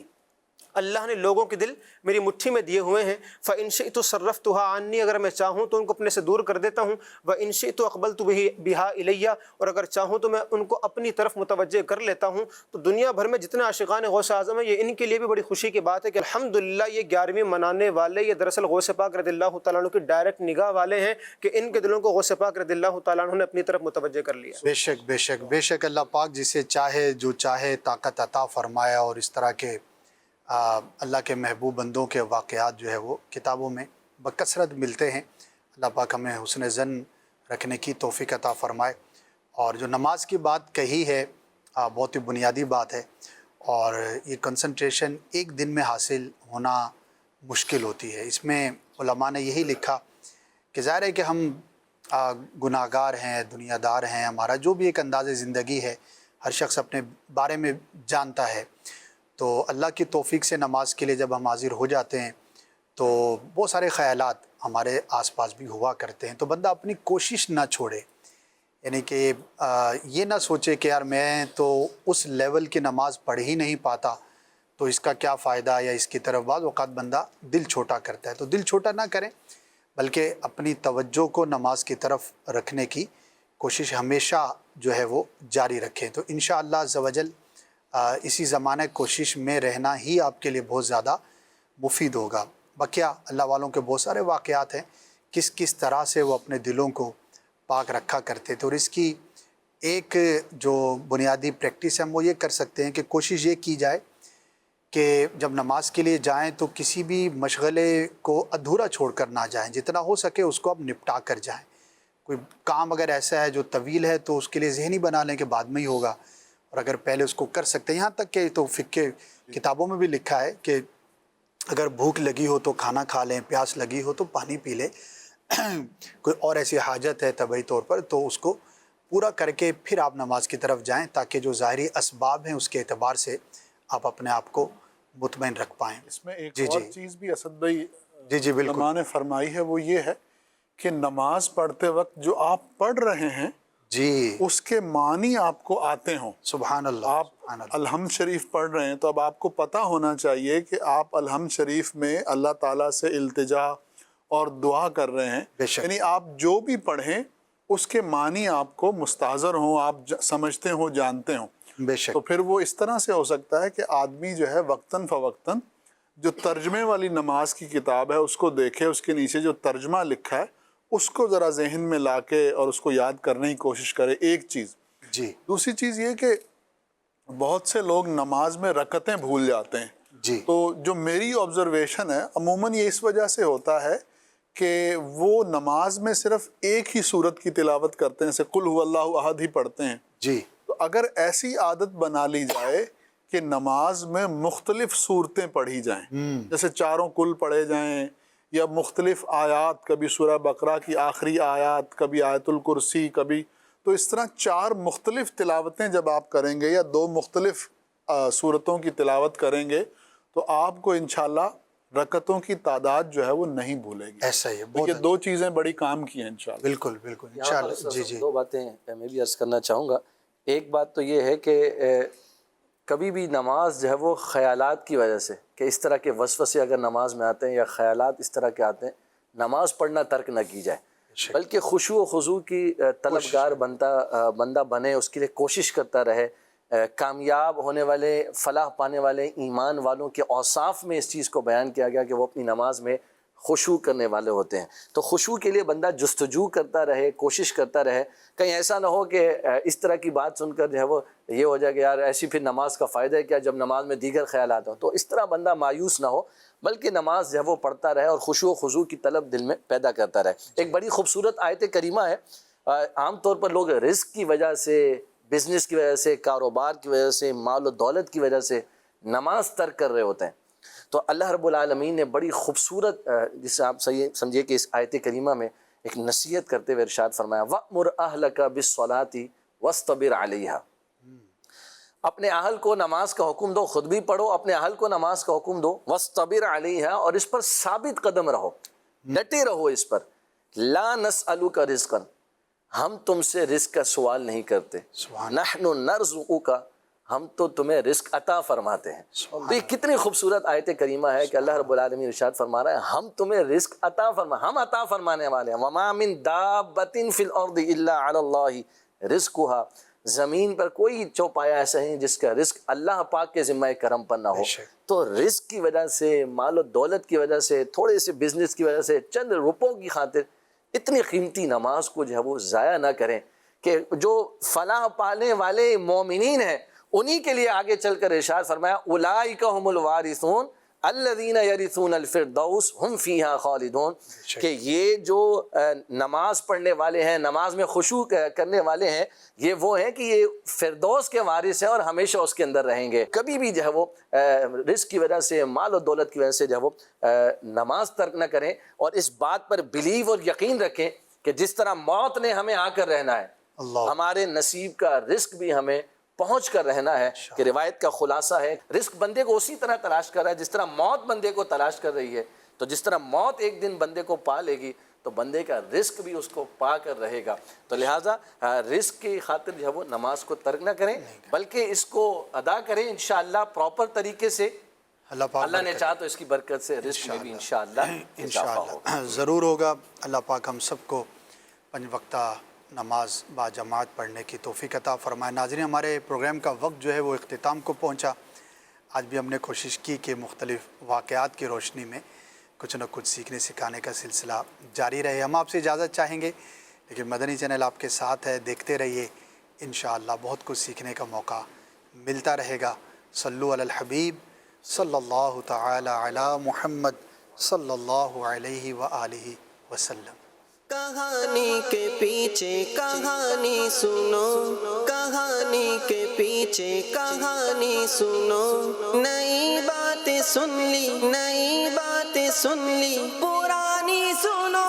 Speaker 4: اللہ نے لوگوں کے دل میری مٹھی میں دیے ہوئے ہیں. فَإِن شِئْتُ صَرَّفْتُهَا عَنِّي، اگر میں چاہوں تو ان کو اپنے سے دور کر دیتا ہوں. وَإِن شِئْتُ أَقْبَلْتُ بِهَا إِلَيَّ، اور اگر چاہوں تو میں ان کو اپنی طرف متوجہ کر لیتا ہوں. تو دنیا بھر میں جتنے عاشقان غوث اعظم ہیں، یہ ان کے لیے بھی بڑی خوشی کی بات ہے کہ الحمدللہ یہ 11ویں منانے والے یہ دراصل غوث پاک رضی اللہ تعالیٰ عنہ کی ڈائریکٹ نگاہ والے ہیں کہ ان کے دلوں کو غوث پاک رضی اللہ تعالیٰ عنہ نے اپنی طرف متوجہ کر لیا.
Speaker 2: بے شک بے شک بے شک اللہ پاک جسے چاہے جو چاہے طاقت عطا فرمایا. اور اس طرح کے اللہ کے محبوب بندوں کے واقعات جو ہے وہ کتابوں میں بکثرت ملتے ہیں. اللہ پاک ہمیں حسن ظن رکھنے کی توفیق عطا فرمائے. اور جو نماز کی بات کہی ہے بہت ہی بنیادی بات ہے، اور یہ کنسنٹریشن ایک دن میں حاصل ہونا مشکل ہوتی ہے. اس میں علماء نے یہی لکھا کہ ظاہر ہے کہ ہم گناہ گار ہیں، دنیا دار ہیں، ہمارا جو بھی ایک انداز زندگی ہے ہر شخص اپنے بارے میں جانتا ہے. تو اللہ کی توفیق سے نماز کے لیے جب ہم حاضر ہو جاتے ہیں تو بہت سارے خیالات ہمارے آس پاس بھی ہوا کرتے ہیں. تو بندہ اپنی کوشش نہ چھوڑے، یعنی کہ یہ نہ سوچے کہ یار میں تو اس لیول کی نماز پڑھ ہی نہیں پاتا تو اس کا کیا فائدہ، یا اس کی طرف بعض اوقات بندہ دل چھوٹا کرتا ہے. تو دل چھوٹا نہ کریں، بلکہ اپنی توجہ کو نماز کی طرف رکھنے کی کوشش ہمیشہ جو ہے وہ جاری رکھیں. تو انشاءاللہ عز و جل اسی زمانہ کوشش میں رہنا ہی آپ کے لیے بہت زیادہ مفید ہوگا. بقیہ اللہ والوں کے بہت سارے واقعات ہیں کس طرح سے وہ اپنے دلوں کو پاک رکھا کرتے تھے. اور اس کی ایک جو بنیادی پریکٹس ہے ہم وہ یہ کر سکتے ہیں کہ کوشش یہ کی جائے کہ جب نماز کے لیے جائیں تو کسی بھی مشغلے کو ادھورا چھوڑ کر نہ جائیں. جتنا ہو سکے اس کو اب نپٹا کر جائیں. کوئی کام اگر ایسا ہے جو طویل ہے تو اس کے لیے ذہنی بنا لیں کہ بعد میں ہی ہوگا، اور اگر پہلے اس کو کر سکتے ہیں. یہاں تک کہ تو فقہ کتابوں میں بھی لکھا ہے کہ اگر بھوک لگی ہو تو کھانا کھا لیں، پیاس لگی ہو تو پانی پی لیں، کوئی اور ایسی حاجت ہے طبعی طور پر تو اس کو پورا کر کے پھر آپ نماز کی طرف جائیں، تاکہ جو ظاہری اسباب ہیں اس کے اعتبار سے آپ اپنے آپ کو مطمئن رکھ پائیں.
Speaker 3: اس میں ایک اور چیز بھی اسد بھائی
Speaker 2: بالکل
Speaker 3: علماء نے فرمائی ہے، وہ یہ ہے کہ نماز پڑھتے وقت جو آپ پڑھ رہے ہیں اس کے معنی آپ کو آتے ہوں.
Speaker 2: سبحان اللہ.
Speaker 3: آپ الحمد شریف پڑھ رہے ہیں تو اب آپ کو پتہ ہونا چاہیے کہ آپ الحمد شریف میں اللہ تعالیٰ سے التجا اور دعا کر رہے ہیں. یعنی آپ جو بھی پڑھیں اس کے معنی آپ کو مستحضر ہوں، آپ سمجھتے ہوں، جانتے ہوں.
Speaker 2: بے شک.
Speaker 3: تو پھر وہ اس طرح سے ہو سکتا ہے کہ آدمی جو ہے وقتاً فوقتاً جو ترجمے والی نماز کی کتاب ہے اس کو دیکھے، اس کے نیچے جو ترجمہ لکھا ہے اس کو ذرا ذہن میں لا کے اور اس کو یاد کرنے کی کوشش کرے. ایک چیز
Speaker 2: جی
Speaker 3: دوسری چیز یہ کہ بہت سے لوگ نماز میں رکعتیں بھول جاتے ہیں.
Speaker 2: جی
Speaker 3: تو جو میری آبزرویشن ہے عموماً یہ اس وجہ سے ہوتا ہے کہ وہ نماز میں صرف ایک ہی صورت کی تلاوت کرتے ہیں، جیسے قل هو اللہ احد ہی پڑھتے ہیں.
Speaker 2: جی
Speaker 3: تو اگر ایسی عادت بنا لی جائے کہ نماز میں مختلف صورتیں پڑھی جائیں، جیسے چاروں کل پڑھے جائیں یا مختلف آیات، کبھی سورہ بقرہ کی آخری آیات، کبھی آیت الکرسی، کبھی، تو اس طرح 4 مختلف تلاوتیں جب آپ کریں گے یا 2 مختلف صورتوں کی تلاوت کریں گے تو آپ کو انشاءاللہ رکعتوں کی تعداد جو ہے وہ نہیں بھولے گی.
Speaker 2: ایسا ہی ہے،
Speaker 3: تو
Speaker 2: بہت
Speaker 3: یہ 2 چیزیں بڑی کام کی ہیں انشاءاللہ.
Speaker 2: بالکل بالکل
Speaker 5: یہاں پر
Speaker 2: انشاءاللہ. جی جی
Speaker 5: 2 باتیں میں بھی عرض کرنا چاہوں گا. ایک بات تو یہ ہے کہ کبھی بھی نماز جو ہے وہ خیالات کی وجہ سے، کہ اس طرح کے وسوسے اگر نماز میں آتے ہیں یا خیالات اس طرح کے آتے ہیں، نماز پڑھنا ترک نہ کی جائے، بلکہ خشوع و خضوع کی طلبگار بندہ بنے، اس کے لیے کوشش کرتا رہے. کامیاب ہونے والے، فلاح پانے والے ایمان والوں کے اوصاف میں اس چیز کو بیان کیا گیا کہ وہ اپنی نماز میں خشوع کرنے والے ہوتے ہیں. تو خشوع کے لیے بندہ جستجو کرتا رہے، کوشش کرتا رہے. کہیں ایسا نہ ہو کہ اس طرح کی بات سن کر جو ہے وہ یہ ہو جائے کہ یار ایسی پھر نماز کا فائدہ ہے کیا جب نماز میں دیگر خیالات ہوں. تو اس طرح بندہ مایوس نہ ہو، بلکہ نماز جو ہے وہ پڑھتا رہے اور خشوع و خضوع کی طلب دل میں پیدا کرتا رہے. ایک بڑی خوبصورت آیت کریمہ ہے. عام طور پر لوگ رزق کی وجہ سے، بزنس کی وجہ سے، کاروبار کی وجہ سے، مال و دولت کی وجہ سے نماز ترک کر رہے ہوتے ہیں. تو اللہ رب العالمین نے بڑی خوبصورت، جس سے آپ صحیح سمجھیے کہ اس آیت کریمہ میں ایک نصیحت کرتے ہوئے ارشاد فرمایا وَأْمُرْ أَهْلَكَ بِالصَّلَاةِ وَاسْتَبِرْ عَلَيْهَا. اپنے اہل کو نماز کا حکم دو، خود بھی پڑھو، اپنے اہل کو نماز کا حکم دو. وَاسْتَبِرْ عَلَيْهَا، اور اس پر ثابت قدم رہو، ڈٹے رہو اس پر. لَا نَسْأَلُكَ رِزْقًا، ہم تم سے رزق کا سوال نہیں کرتے. نَحْنُ نَرْزُقُكَ، ہم تو تمہیں رزق عطا فرماتے ہیں. تو یہ کتنی خوبصورت آیت کریمہ ہے کہ اللہ رب العالمین ارشاد فرما رہا ہے ہم تمہیں رزق ہم عطا فرمانے والے ہیں. وَمَا مِن دَابَّةٍ فِي الْأَرْضِ إِلَّا عَلَى اللَّهِ رِزْقُهَا، زمین پر کوئی چوپایا ایسا نہیں جس کا رزق اللہ پاک کے ذمہ کرم پر نہ ہو. تو رزق کی وجہ سے، مال و دولت کی وجہ سے، تھوڑے سے بزنس کی وجہ سے، چند روپوں کی خاطر اتنی قیمتی نماز کو جو ہے وہ ضائع نہ کریں. کہ جو فلاح پانے والے مومنین ہیں انہی کے لیے آگے چل کر ارشاد فرمایا اولئک هم الوارثون الذین یرثون الفردوس هم فیہا خالدون، کہ یہ جو نماز پڑھنے والے ہیں، نماز میں خشوع کرنے والے ہیں، یہ وہ ہیں کہ یہ فردوس کے وارث ہیں اور ہمیشہ اس کے اندر رہیں گے. کبھی بھی جو ہے وہ رزق کی وجہ سے، مال و دولت کی وجہ سے جو ہے وہ نماز ترک نہ کریں، اور اس بات پر بلیو اور یقین رکھیں کہ جس طرح موت نے ہمیں آ کر رہنا ہے، ہمارے نصیب کا رزق بھی ہمیں پہنچ کر رہنا ہے. کہ روایت کا خلاصہ ہے رزق بندے کو اسی طرح تلاش کر رہا ہے جس طرح موت بندے کو تلاش کر رہی ہے. تو جس طرح موت ایک دن بندے کو پا لے گی تو بندے کا رزق بھی اس کو پا کر رہے گا. تو لہٰذا رزق کی خاطر جو ہے وہ نماز کو ترک نہ کریں، بلکہ اس کو ادا کریں انشاءاللہ پراپر طریقے سے. اللہ نے چاہا تو اس کی برکت سے رزق میں بھی انشاءاللہ اضافہ ہوگا.
Speaker 2: ضرور ہوگا. اللہ پاک ہم سب کو 5 وقتہ نماز با جماعت پڑھنے کی توفیق عطا فرمائے. ناظرین، ہمارے پروگرام کا وقت جو ہے وہ اختتام کو پہنچا. آج بھی ہم نے کوشش کی کہ مختلف واقعات کی روشنی میں کچھ نہ کچھ سیکھنے سکھانے کا سلسلہ جاری رہے. ہم آپ سے اجازت چاہیں گے، لیکن مدنی چینل آپ کے ساتھ ہے، دیکھتے رہیے. انشاءاللہ بہت کچھ سیکھنے کا موقع ملتا رہے گا. صلو علی الحبیب صلی اللہ تعالی علی محمد صلی اللہ علیہ وآلہ وسلم.
Speaker 6: کہانی کے پیچھے کہانی سنو، کہانی کے پیچھے کہانی سنو. نئی باتیں سن لی، نئی باتیں سن لی، پرانی سنو.